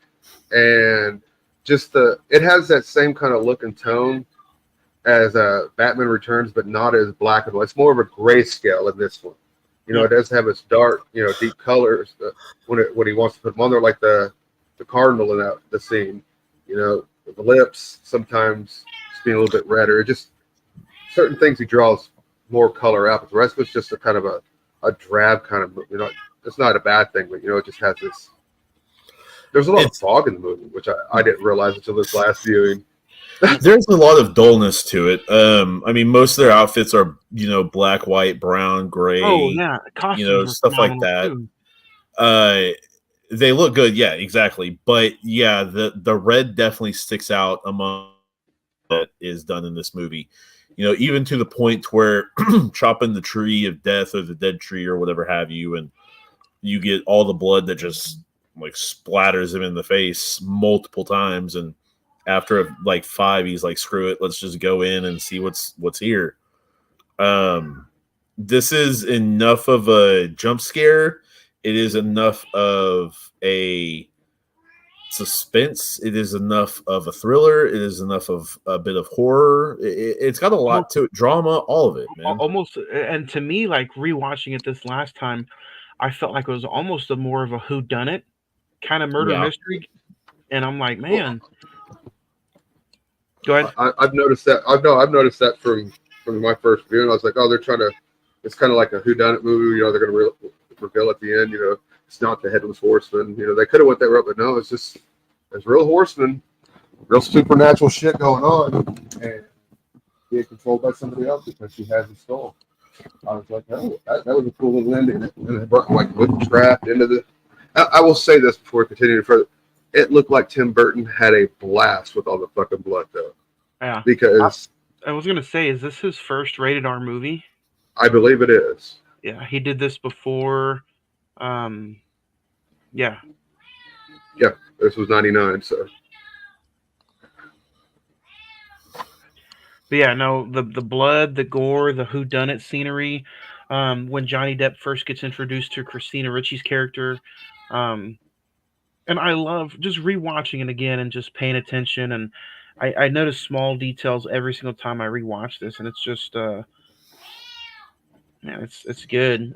and just it has that same kind of look and tone as Batman Returns, but not as black and white. It's more of a grayscale in this one. It does have its dark, deep colors when he wants to put them on there, like the cardinal in the scene. The lips sometimes just being a little bit redder. Just certain things he draws more color out, but the rest of it's just a kind of a drab kind of, it's not a bad thing, but it just has this. There's a lot of fog in the movie, which I didn't realize until this last viewing. There's a lot of dullness to it. I mean, most of their outfits are, black, white, brown, gray. Oh yeah, costumes stuff like that. They look good, yeah, exactly. But yeah, the red definitely sticks out among that is done in this movie. Even to the point where chopping the tree of death or the dead tree or whatever have you, and you get all the blood that just like splatters him in the face multiple times, and after like 5, he's like, screw it, let's just go in and see what's here. This is enough of a jump scare. It is enough of a suspense. It is enough of a thriller. It is enough of a bit of horror. It's got a lot to it. Drama, all of it, man. Almost, and to me, like rewatching it this last time, I felt like it was almost more of a whodunit kind of murder mystery. And I'm like, man. Go ahead. I've noticed that. I've noticed that from my first viewing. I was like, oh, they're trying to. It's kind of like a whodunit movie. They're going to reveal at the end. It's not the headless horseman. They could have went that route, but no, it's real horsemen, real supernatural shit going on, and being controlled by somebody else because she has a skull. I was like, oh, that was a cool little ending, and it brought like witchcraft into the. I will say this before continuing further. It looked like Tim Burton had a blast with all the fucking blood, though. Yeah. Because I was gonna say, is this his first rated R movie? I believe it is. Yeah, he did this before. Yeah. Yeah, this was 99, so. But yeah, no, the blood, the gore, the whodunit scenery. When Johnny Depp first gets introduced to Christina Ricci's character, and I love just rewatching it again and just paying attention. And I notice small details every single time I rewatch this, and it's just, it's good.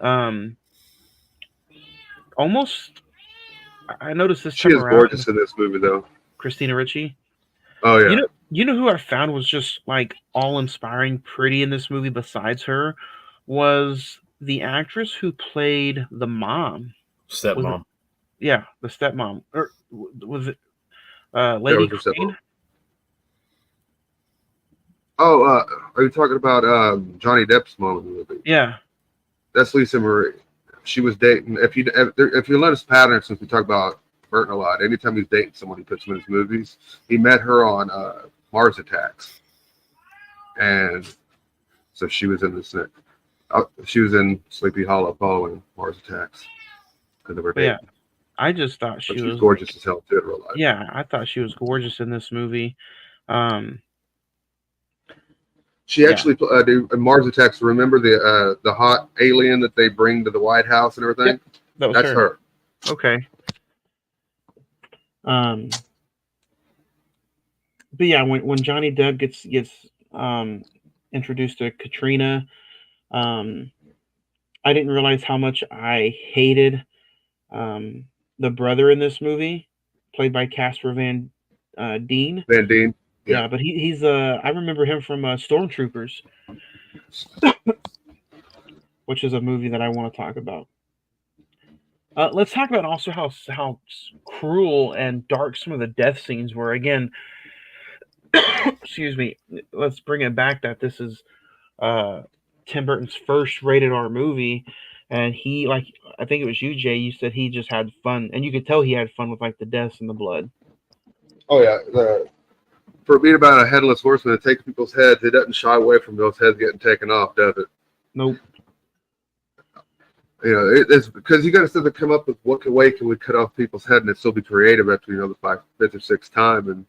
almost. I noticed this She time is around, gorgeous in this movie, though. Christina Ricci. Oh yeah, You know who I found was just like all inspiring, pretty in this movie. Besides her, was the actress who played the mom. Was it? Stepmom. Yeah, the stepmom. Or was it that Lady was her stepmom. Crane? Oh, are you talking about Johnny Depp's mom in the movie? Yeah. That's Lisa Marie. She was dating. If you notice pattern, since we talk about Burton a lot, anytime he's dating someone, he puts him in his movies. He met her on Mars Attacks, and so she was in this. She was in Sleepy Hollow following Mars Attacks because they were But yeah, dating. I just thought But she she's was gorgeous like, as hell too in real life. yeah, I thought she was gorgeous in this movie. Um, She yeah, actually in Mars Attacks. Remember the hot alien that they bring to the White House and everything? yep, that was That's her. her. Okay. But yeah, when Johnny Depp gets introduced to Katrina, um, I didn't realize how much I hated um, the brother in this movie, played by Casper Van Dien. Van Dien. Yeah. Yeah, but he's I remember him from Stormtroopers, which is a movie that I want to talk about. Let's talk about also how cruel and dark some of the death scenes were. Again, excuse me. Let's bring it back that this is uh, Tim Burton's first rated R movie, and he like I think it was you, Jay. You said he just had fun, and you could tell he had fun with like the deaths and the blood. Oh yeah. For being about a headless horseman that takes people's heads, it doesn't shy away from those heads getting taken off, does it? Nope. You know, it's because you got to sit there come up with what way can we cut off people's head and it still be creative after the fifth or sixth time, and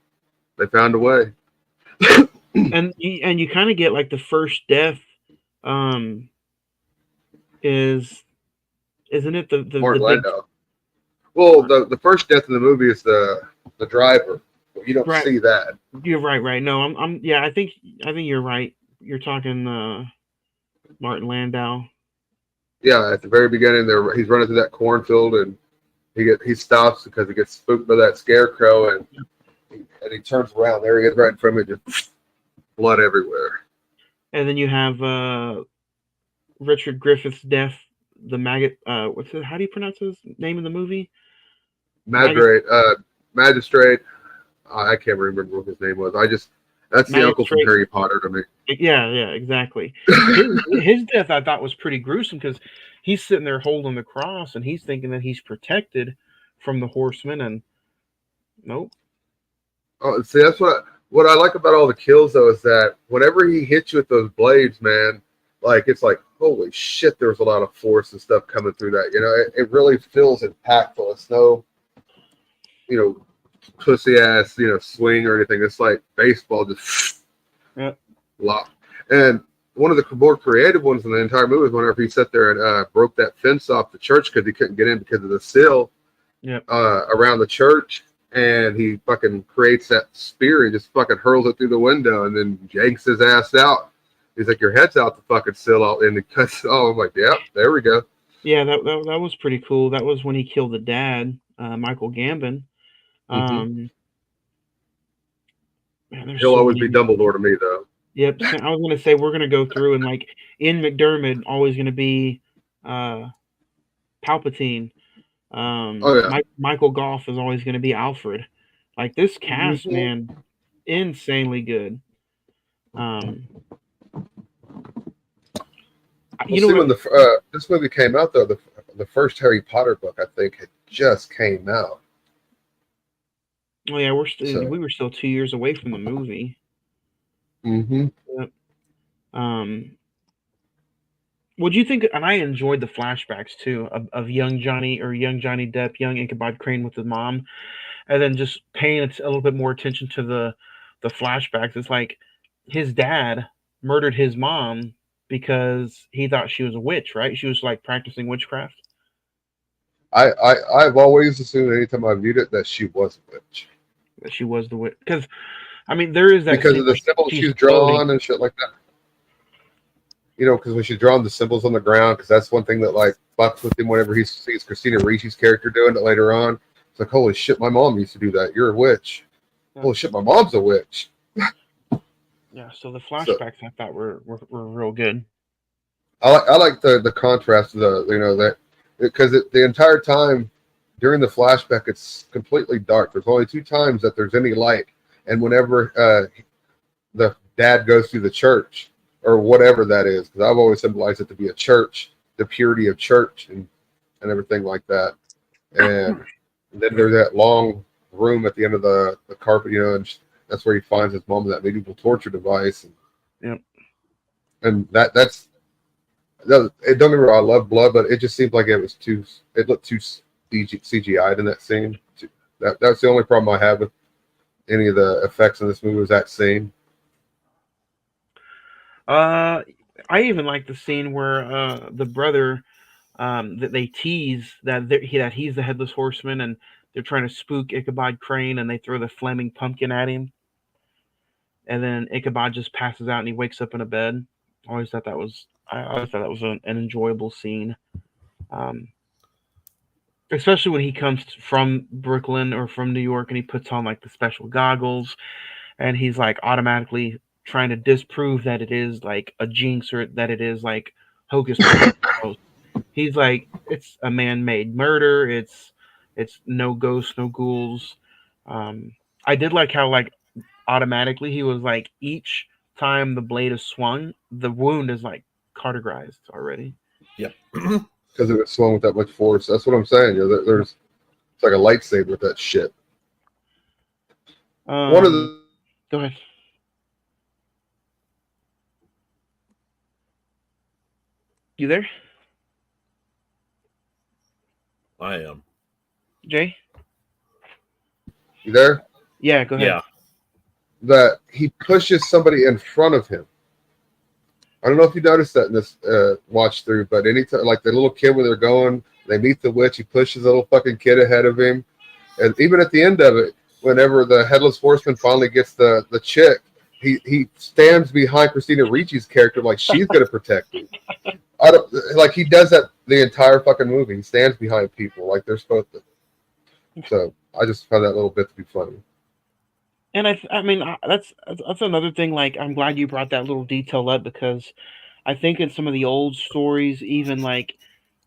they found a way. And you kind of get like the first death, isn't it the Martin big Landau. Well, the first death in the movie is the driver. You don't right? see that. You're right. No, I'm yeah. I think you're right. You're talking Martin Landau. Yeah, at the very beginning, there he's running through that cornfield and he stops because he gets spooked by that scarecrow and he turns around. There he is, right in front of me, just blood everywhere. And then you have Richard Griffith's death. The maggot. What's it? How do you pronounce his name in the movie? Magistrate. I can't remember what his name was. That's the uncle from Harry Potter to me. Yeah, exactly. His death I thought was pretty gruesome because he's sitting there holding the cross and he's thinking that he's protected from the horsemen, and nope. Oh, see, that's what I like about all the kills though is that whenever he hits you with those blades, man, like it's like holy shit, there's a lot of force and stuff coming through that. You know, it really feels impactful. It's no, pussy ass, swing or anything. It's like baseball, just lock. And one of the more creative ones in the entire movie is whenever he sat there and broke that fence off the church because he couldn't get in because of the sill around the church, and he fucking creates that spear and just fucking hurls it through the window and then yanks his ass out. He's like, your head's out the fucking sill out, and he cuts. Oh, I'm like, yep, there we go. Yeah, that was pretty cool. That was when he killed the dad, Michael Gambon. Man, He'll always be Dumbledore to me, though. Yep, I was gonna say we're gonna go through and like Ian McDermott always gonna be Palpatine. Michael Goff is always gonna be Alfred. Like this cast, man, insanely good. When this movie came out, though, the first Harry Potter book I think had just came out. Oh yeah, we were still 2 years away from the movie. Mm-hmm. Yep. What'd you think? And I enjoyed the flashbacks too of young Johnny Depp, young Ichabod Crane with his mom, and then just paying a little bit more attention to the flashbacks. It's like his dad murdered his mom because he thought she was a witch, right? She was like practicing witchcraft. I've always assumed anytime I viewed it that she was a witch. That she was the witch. Because, I mean, there is that. Because of the symbols she's drawn and shit like that. because when she's drawing the symbols on the ground, because that's one thing that like fucks with him whenever he sees Christina Ricci's character doing it later on. It's like, holy shit, my mom used to do that. You're a witch. Yeah. Holy shit, my mom's a witch. Yeah, so the flashbacks I thought were real good. I like the contrast of that because the entire time during the flashback it's completely dark. There's only 2 times that there's any light, and whenever the dad goes through the church or whatever that is, because I've always symbolized it to be a church, the purity of church and everything like that. And then there's that long room at the end of the carpet, and that's where he finds his mom with that medieval torture device. Yep. And that's don't get me wrong, I love blood, but it just seemed like it looked too CGI'd in that scene. That's the only problem I have with any of the effects in this movie was that scene. I even like the scene where the brother that they tease that he's the headless horseman, and they're trying to spook Ichabod Crane, and they throw the flaming pumpkin at him, and then Ichabod just passes out and he wakes up in a bed. I always thought that was an enjoyable scene, especially when he comes from Brooklyn or from New York and he puts on like the special goggles, and he's like automatically trying to disprove that it is like a jinx or that it is like hocus pocus. He's like, it's a man-made murder. It's no ghosts, no ghouls. I did like how like automatically he was like each time the blade is swung, the wound is like cauterized already. Yep. Because it was swung with that much force. That's what I'm saying. It's like a lightsaber with that shit. One of the Go ahead. You there? I am. Jay? You there? Yeah, go ahead. Yeah. That he pushes somebody in front of him. I don't know if you noticed that in this watch through, but anytime, like the little kid when they're going, they meet the witch, he pushes a little fucking kid ahead of him. And even at the end of it, whenever the headless horseman finally gets the chick, he stands behind Christina Ricci's character like she's gonna protect him. Like he does that the entire fucking movie. He stands behind people like they're supposed to. So I just found that little bit to be funny. And I mean that's another thing. Like I'm glad you brought that little detail up, because I think in some of the old stories, even like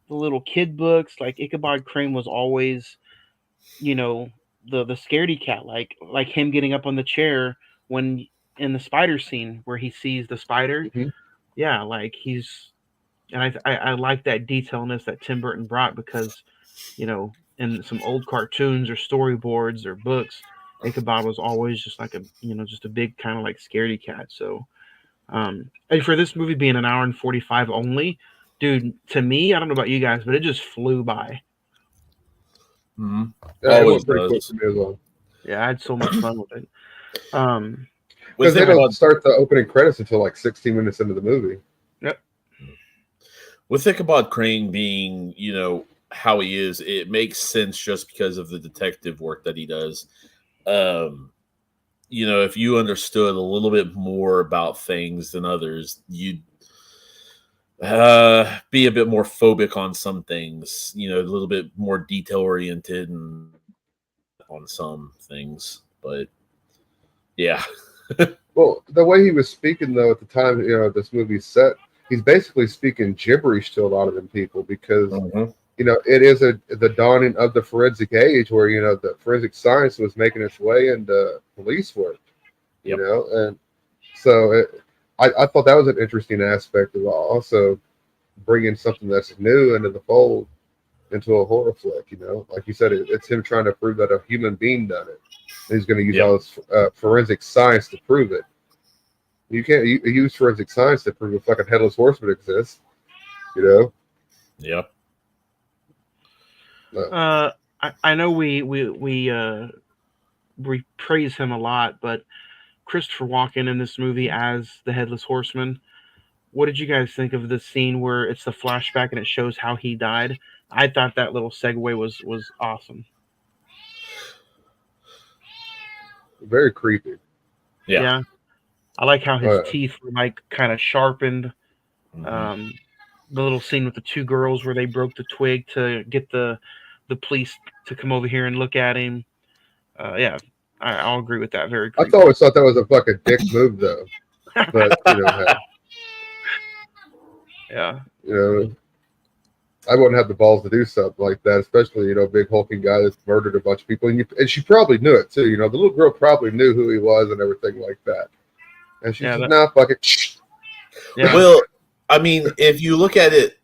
the little kid books, like Ichabod Crane was always, the scaredy cat, like him getting up on the chair when in the spider scene where he sees the spider. Mm-hmm. Yeah, like he's, and I like that detailness that Tim Burton brought, because in some old cartoons or storyboards or books, Ichabod was always just like just a big kind of like scaredy cat. So, and for this movie being an hour and 45 only, dude, to me, I don't know about you guys, but it just flew by. Mm-hmm. Yeah, it was pretty quick for me as well. Yeah, I had so much fun with it. Because they don't start the opening credits until like 16 minutes into the movie. Yep. With Ichabod Crane being, how he is, it makes sense just because of the detective work that he does. If you understood a little bit more about things than others, you'd be a bit more phobic on some things, a little bit more detail oriented and on some things. But yeah. Well, the way he was speaking though at the time, this movie's set, he's basically speaking gibberish to a lot of them people because it is the dawning of the forensic age where the forensic science was making its way into police work. And so I thought that was an interesting aspect of also bringing something that's new into the fold into a horror flick. Like you said, it's him trying to prove that a human being done it. And he's going to use all this forensic science to prove it. You can't use forensic science to prove a fucking headless horseman exists. Yeah. I know we praise him a lot, but Christopher Walken in this movie as the Headless Horseman, what did you guys think of the scene where it's the flashback and it shows how he died? I thought that little segue was awesome. Very creepy. Yeah. I like how his teeth were like kind of sharpened The little scene with the two girls where they broke the twig to get the police to come over here and look at him. Yeah, I'll agree with that. Very I creepy. always thought that was a fucking dick move, though. But hey, Yeah. I wouldn't have the balls to do something like that, especially a big hulking guy that's murdered a bunch of people, and she probably knew it too. The little girl probably knew who he was and everything like that, and she said, "Nah, fuck it." Yeah. Well, I mean, if you look at it,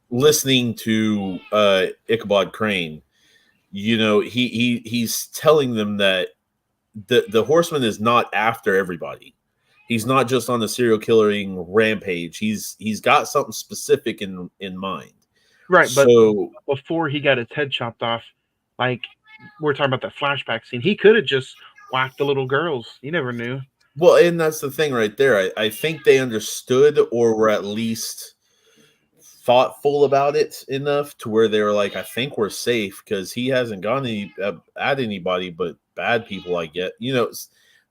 listening to Ichabod Crane, he's telling them that the horseman is not after everybody. He's not just on the serial killing rampage. He's got something specific in mind. Right, but so before he got his head chopped off, like we're talking about that flashback scene, he could have just whacked the little girls. You never knew. Well, and that's the thing right there. I think they understood, or were at least thoughtful about it enough to where they were like, I think we're safe because he hasn't gone at anybody but bad people. I get,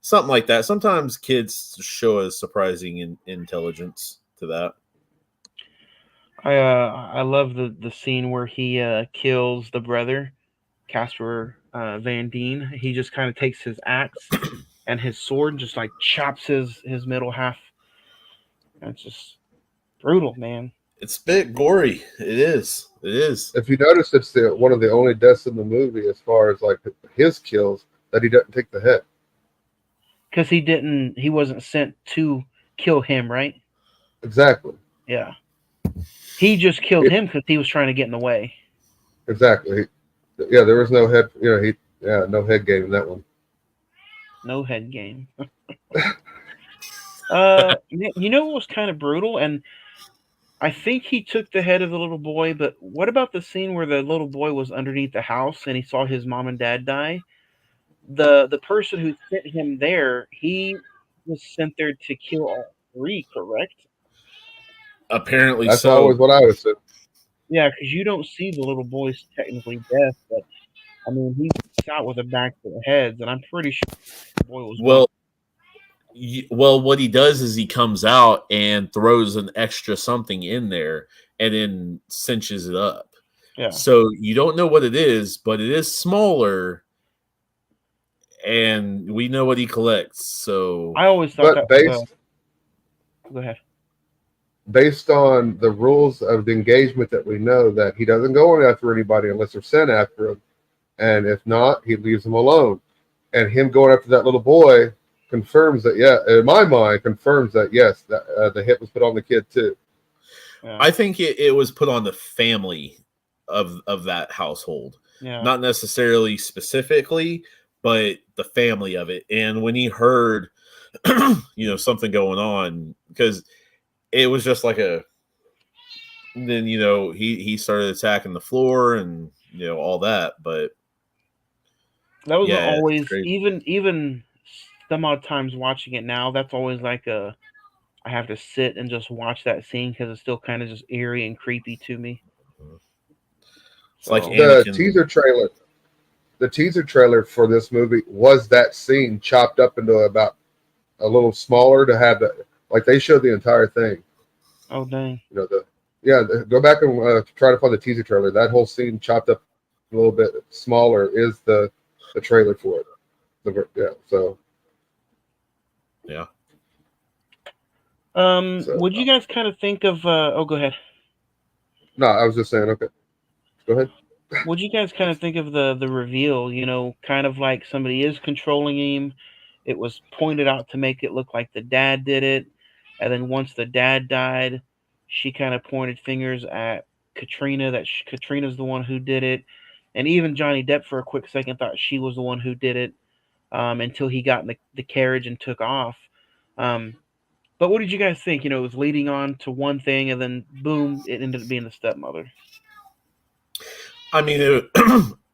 something like that. Sometimes kids show a surprising intelligence to that. I love the scene where he kills the brother, Casper Van Dien. He just kind of takes his axe and his sword and just like chops his middle half. It's just brutal, man. It's a bit gory. It is. If you notice, it's one of the only deaths in the movie as far as like his kills that he doesn't take the hit. Because he wasn't sent to kill him, right? Exactly. Yeah. He just killed him because he was trying to get in the way. Exactly. There was no head. No head game in that one. No head game. What was kind of brutal, and I think he took the head of the little boy. But what about the scene where the little boy was underneath the house and he saw his mom and dad die? The person who sent him there, he was sent there to kill all three, correct? Apparently, that's so. always what I would say. Yeah, because you don't see the little boy's technically death, but I mean he shot with a back to the heads, and I'm pretty sure the boy was Well, what he does is he comes out and throws an extra something in there and then cinches it up. Yeah. So you don't know what it is, but it is smaller, and we know what he collects. So I always thought that go ahead. Based on the rules of the engagement that we know, that he doesn't go after anybody unless they're sent after him, and if not, he leaves them alone. And him going after that little boy confirms that, in my mind, yes, that the hit was put on the kid too. Yeah. I think it was put on the family of that household, not necessarily specifically, but the family of it. And when he heard, something going on, because it was just like then he started attacking the floor and all that, but that was always even some odd times watching it now. That's always like I have to sit and just watch that scene because it's still kind of just eerie and creepy to me. It's like the teaser trailer. The teaser trailer for this movie was that scene chopped up into about a little smaller to have like they showed the entire thing. Oh dang! Go back and try to find the teaser trailer. That whole scene chopped up a little bit smaller is the trailer for it. Yeah. Would you guys kind of think of? Go ahead. No, I was just saying. Okay, go ahead. Would you guys kind of think of the reveal? Kind of like somebody is controlling him. It was pointed out to make it look like the dad did it, and then once the dad died, she kind of pointed fingers at Katrina. That Katrina's the one who did it, and even Johnny Depp for a quick second thought she was the one who did it, until he got in the carriage and took off. But what did you guys think? It was leading on to one thing, and then boom, it ended up being the stepmother. I mean,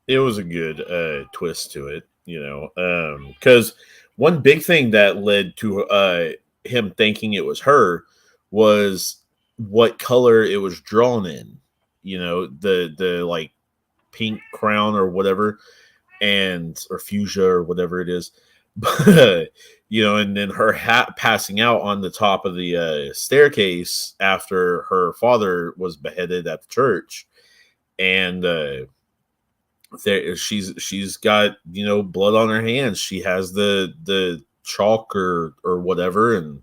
it was a good twist to it, because one big thing that led to him thinking it was her was what color it was drawn in, the like pink crown or whatever, or fuchsia or whatever it is. But, and then her hat passing out on the top of the staircase after her father was beheaded at the church, and she's got blood on her hands. She has the chalk or whatever, and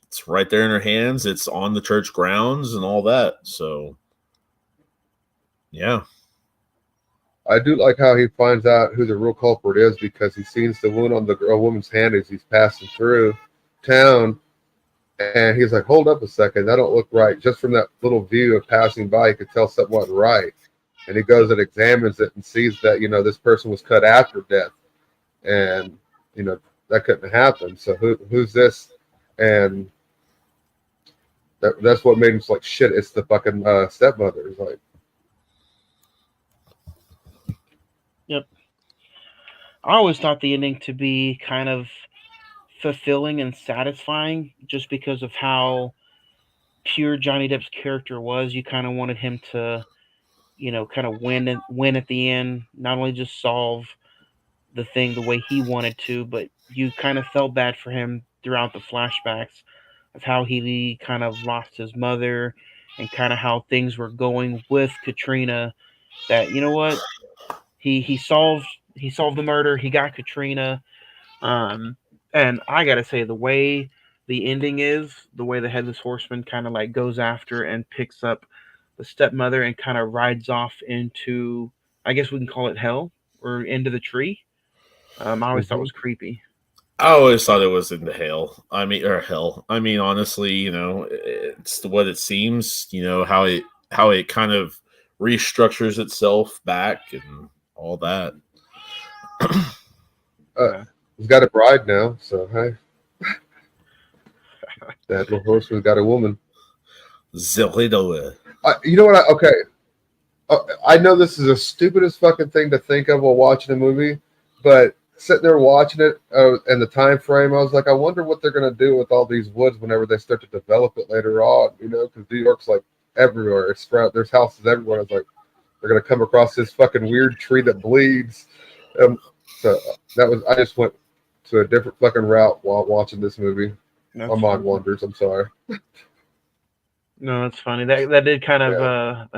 it's right there in her hands. It's on the church grounds and all that. So, yeah. I do like how he finds out who the real culprit is because he sees the wound on the woman's hand as he's passing through town. And he's like, hold up a second, that don't look right. Just from that little view of passing by, he could tell something wasn't right. And he goes and examines it and sees that, this person was cut after death. And, that couldn't happen. So who's this? And that's what made him like, shit, it's the fucking stepmother. He's like, Yep. I always thought the ending to be kind of fulfilling and satisfying just because of how pure Johnny Depp's character was. You kind of wanted him to, kind of win at the end, not only just solve the thing the way he wanted to, but you kind of felt bad for him throughout the flashbacks of how he kind of lost his mother and kind of how things were going with Katrina. That what he solved the murder. He got Katrina, and I gotta say the way the ending is, the way the headless horseman kind of like goes after and picks up the stepmother and kind of rides off into, I guess we can call it hell or into the tree. I always thought it was creepy. I always thought it was into hell. Or hell. Honestly, it's what it seems. How it kind of restructures itself back and all that. He's got a bride now, so hey, that little horseman's got a woman. Zelida. You know what? Okay, I know this is the stupidest fucking thing to think of while watching a movie, but sitting there watching it and the time frame, I was like, I wonder what they're gonna do with all these woods whenever they start to develop it later on. Because New York's like everywhere. It's spread. There's houses everywhere. I was like, they're gonna come across this fucking weird tree that bleeds. So I just went to a different fucking route while watching this movie. My mind wanders. I'm sorry. No, that's funny. That did kind of.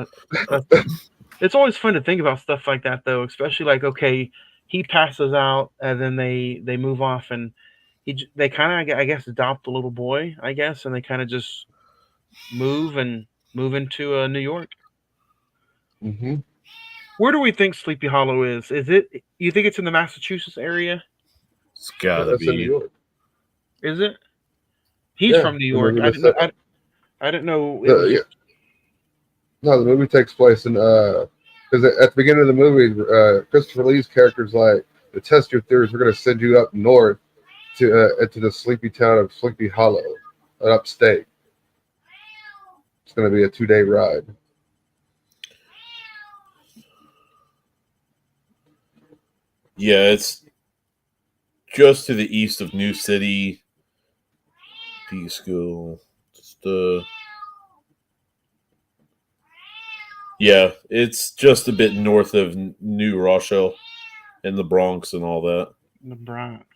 It's always fun to think about stuff like that, though. Especially like, okay, he passes out, and then they move off, and they kind of, I guess, adopt a little boy, I guess, and they kind of just move into New York. Mm-hmm. Where do we think Sleepy Hollow is? You think it's in the Massachusetts area? It's gotta be. In New York. Is it? He's from New York. I didn't know. No, the movie takes place in because at the beginning of the movie, Christopher Lee's character's like, to test your theories, we're going to send you up north to the sleepy town of Sleepy Hollow, upstate. It's going to be a 2-day ride. Yeah, it's just to the east of New City. P School. Yeah, it's just a bit north of New Rochelle in the Bronx and all that. The Bronx.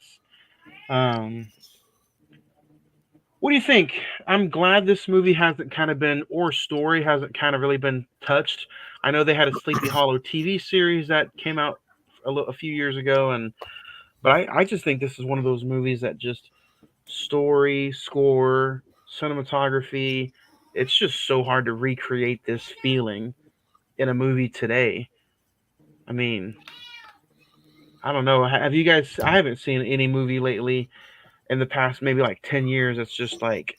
What do you think? I'm glad this movie hasn't kind of been, or story hasn't kind of really been touched. I know they had a Sleepy Hollow TV series that came out a few years ago, but I just think this is one of those movies that just story, score, cinematography, it's just so hard to recreate this feeling in a movie today. I mean, I don't know. Have you guys? I haven't seen any movie lately in the past maybe like 10 years. It's just like,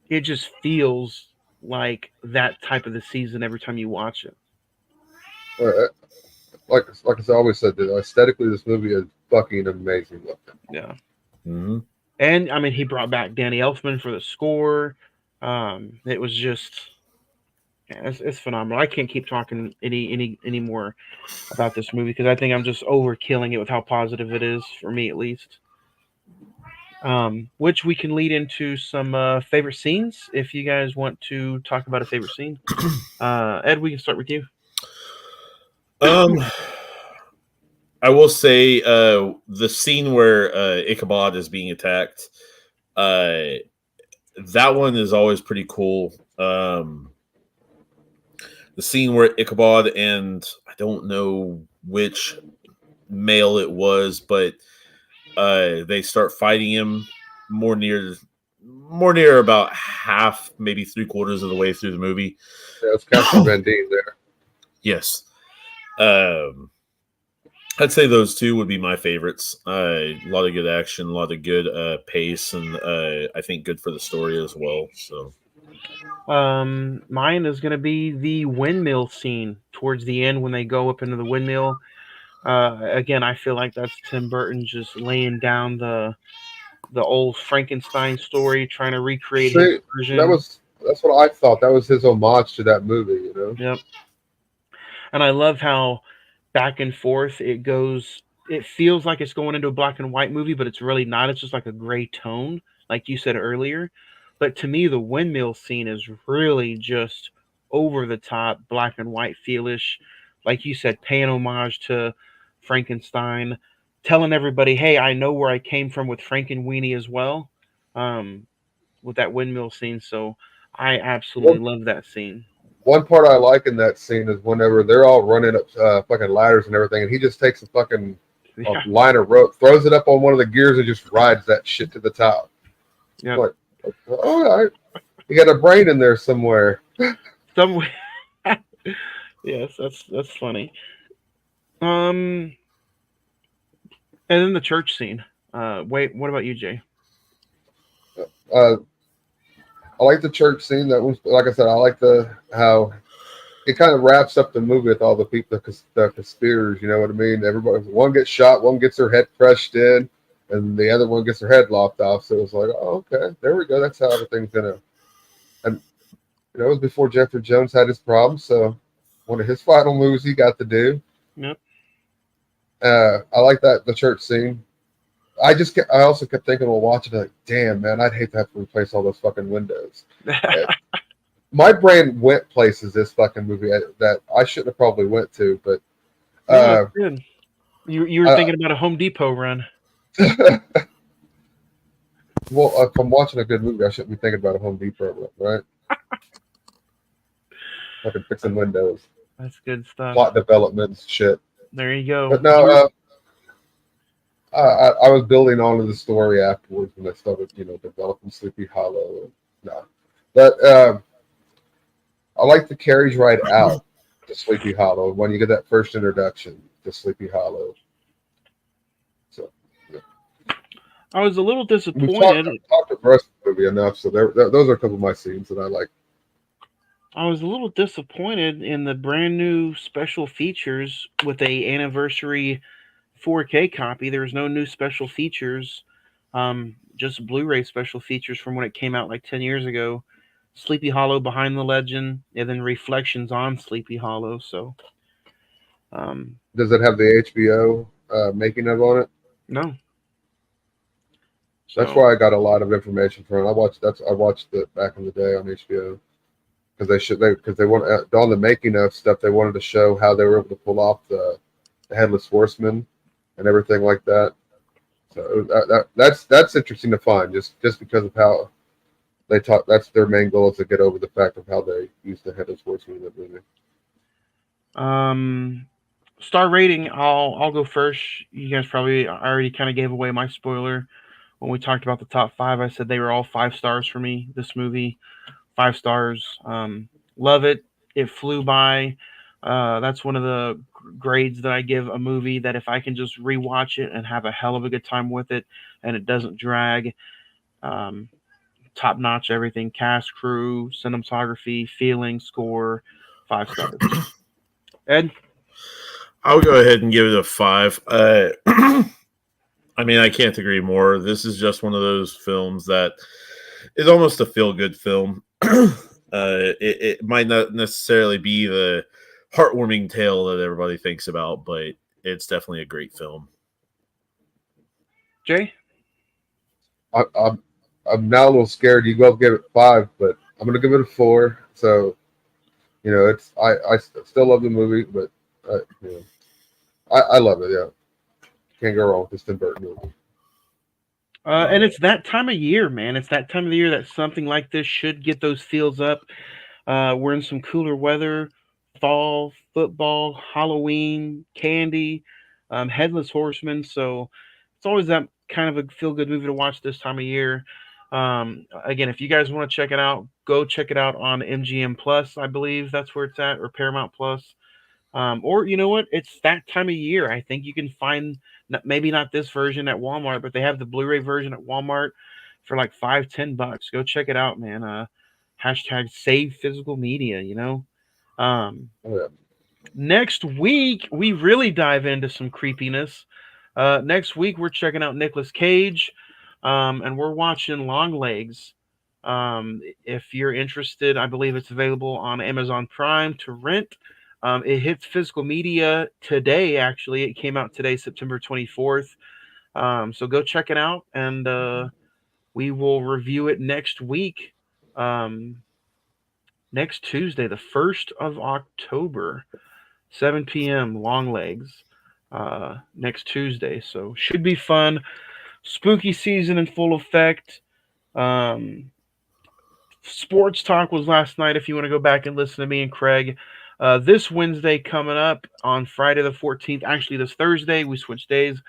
it just feels like that type of the season every time you watch it. Like I always said, aesthetically, this movie is fucking amazing looking. Yeah. Mm-hmm. And I mean, he brought back Danny Elfman for the score. It was just, it's phenomenal. I can't keep talking any more about this movie because I think I'm just overkilling it with how positive it is for me, at least. Which we can lead into some favorite scenes if you guys want to talk about a favorite scene. Ed, we can start with you. I will say the scene where Ichabod is being attacked, that one is always pretty cool. The scene where Ichabod and I don't know which male it was, but they start fighting him more near about half, maybe 3/4 of the way through the movie. Yeah, it's Casper Van Dien there. Yes. I'd say those two would be my favorites. A lot of good action, a lot of good pace, and I think good for the story as well. So, mine is going to be the windmill scene towards the end when they go up into the windmill. Again, I feel like that's Tim Burton just laying down the old Frankenstein story, trying to recreate his See, version. that's what I thought. That was his homage to that movie, you know? Yep. And I love how back and forth it goes. It feels like it's going into a black and white movie, but it's really not. It's just like a gray tone, like you said earlier. But to me, the windmill scene is really just over the top, black and white feelish. Like you said, paying homage to Frankenstein, telling everybody, hey, I know where I came from with Frankenweenie as well, with that windmill scene. So I absolutely love that scene. One part I like in that scene is whenever they're all running up fucking ladders and everything, and he just takes a fucking line of rope, throws it up on one of the gears, and just rides that shit to the top. Yeah. Like, all right, you got a brain in there somewhere. Somewhere. Yes, that's funny. And then the church scene. Wait, what about you, Jay? I like the church scene. That was, like I said, I like how it kind of wraps up the movie with all the people, the conspirators. You know what I mean? Everybody, one gets shot, one gets their head crushed in, and the other one gets their head lopped off. So it was like, oh, okay, there we go. That's how everything's gonna. And you know, it was before Jeffrey Jones had his problems, so one of his final moves he got to do. Yep. I like the church scene. I also kept thinking while watching it, like, damn, man, I'd hate to have to replace all those fucking windows. My brain went places this fucking movie that I shouldn't have probably went to, but good. You were thinking about a Home Depot run. Well, if I'm watching a good movie, I shouldn't be thinking about a Home Depot run, right? Fucking fixing windows. That's good stuff. Plot developments, shit. There you go. But no, I was building onto the story afterwards when I started, developing Sleepy Hollow. But I like the carriage ride out to Sleepy Hollow when you get that first introduction to Sleepy Hollow. So, yeah. I was a little disappointed. We talked the rest of the movie enough, so those are a couple of my scenes that I like. I was a little disappointed in the brand new special features with a anniversary 4K copy. There's no new special features, just Blu-ray special features from when it came out like 10 years ago. Sleepy Hollow Behind the Legend, and then Reflections on Sleepy Hollow. So, does it have the HBO making of on it? No. That's why I got a lot of information from it. I watched it back in the day on HBO because they want on the making of stuff. They wanted to show how they were able to pull off the Headless Horseman and everything like that. So that's interesting to find just because of how they talk. That's their main goal, is to get over the fact of how they use the Headless Horseman in that movie. Star rating. I'll go first. You guys probably already kind of gave away my spoiler when we talked about the top 5. I said they were all 5 stars for me. This movie, 5 stars. Love it. It flew by. That's one of the grades that I give a movie, that if I can just rewatch it and have a hell of a good time with it and it doesn't drag, top notch everything, cast, crew, cinematography, feeling, score, 5 stars. Ed? I'll go ahead and give it a 5. I mean, I can't agree more. This is just one of those films that is almost a feel-good film. It might not necessarily be the heartwarming tale that everybody thinks about, but it's definitely a great film. Jay? I'm now a little scared. You both give it 5, but I'm going to give it a 4. So, it's I still love the movie, but I love it. Yeah. Can't go wrong with this Tim Burton movie. And it's that time of year, man. It's that time of the year that something like this should get those feels up. We're in some cooler weather, fall, football, Halloween, candy, Headless Horseman. So it's always that kind of a feel good movie to watch this time of year. Again, if you guys want to check it out, go check it out on MGM Plus. I believe that's where it's at, or Paramount Plus. Or you know what? It's that time of year. I think you can find maybe not this version at Walmart, but they have the Blu-ray version at Walmart for like $5-10. Go check it out, man. Hashtag save physical media. Next week we really dive into some creepiness. Next week we're checking out Nicolas Cage, and we're watching Longlegs. If you're interested, I believe it's available on Amazon Prime to rent. It hits physical media today, actually. It came out today, September 24th. So go check it out, and we will review it next week. Next Tuesday, the 1st of October, 7 p.m., Longlegs. Next Tuesday. So should be fun. Spooky season in full effect. Sports Talk was last night, if you want to go back and listen to me and Craig. This Wednesday coming up on Friday the 14th, actually this Thursday, we switched days.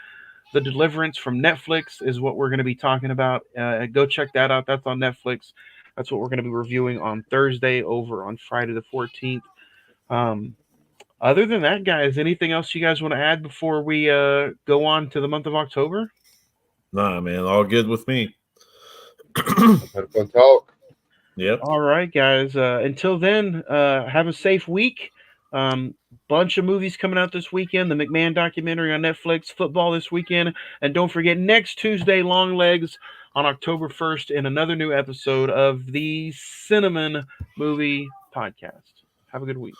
The Deliverance from Netflix is what we're going to be talking about. Go check that out. That's on Netflix. That's what we're going to be reviewing on Thursday over on Friday the 14th. Other than that, guys, anything else you guys want to add before we go on to the month of October? Nah, man, all good with me. Had a fun talk. Yep. All right, guys. Until then, have a safe week. Bunch of movies coming out this weekend. The McMahon documentary on Netflix, football this weekend. And don't forget, next Tuesday, Longlegs on October 1st in another new episode of the Cine-Men Movie Podcast. Have a good week.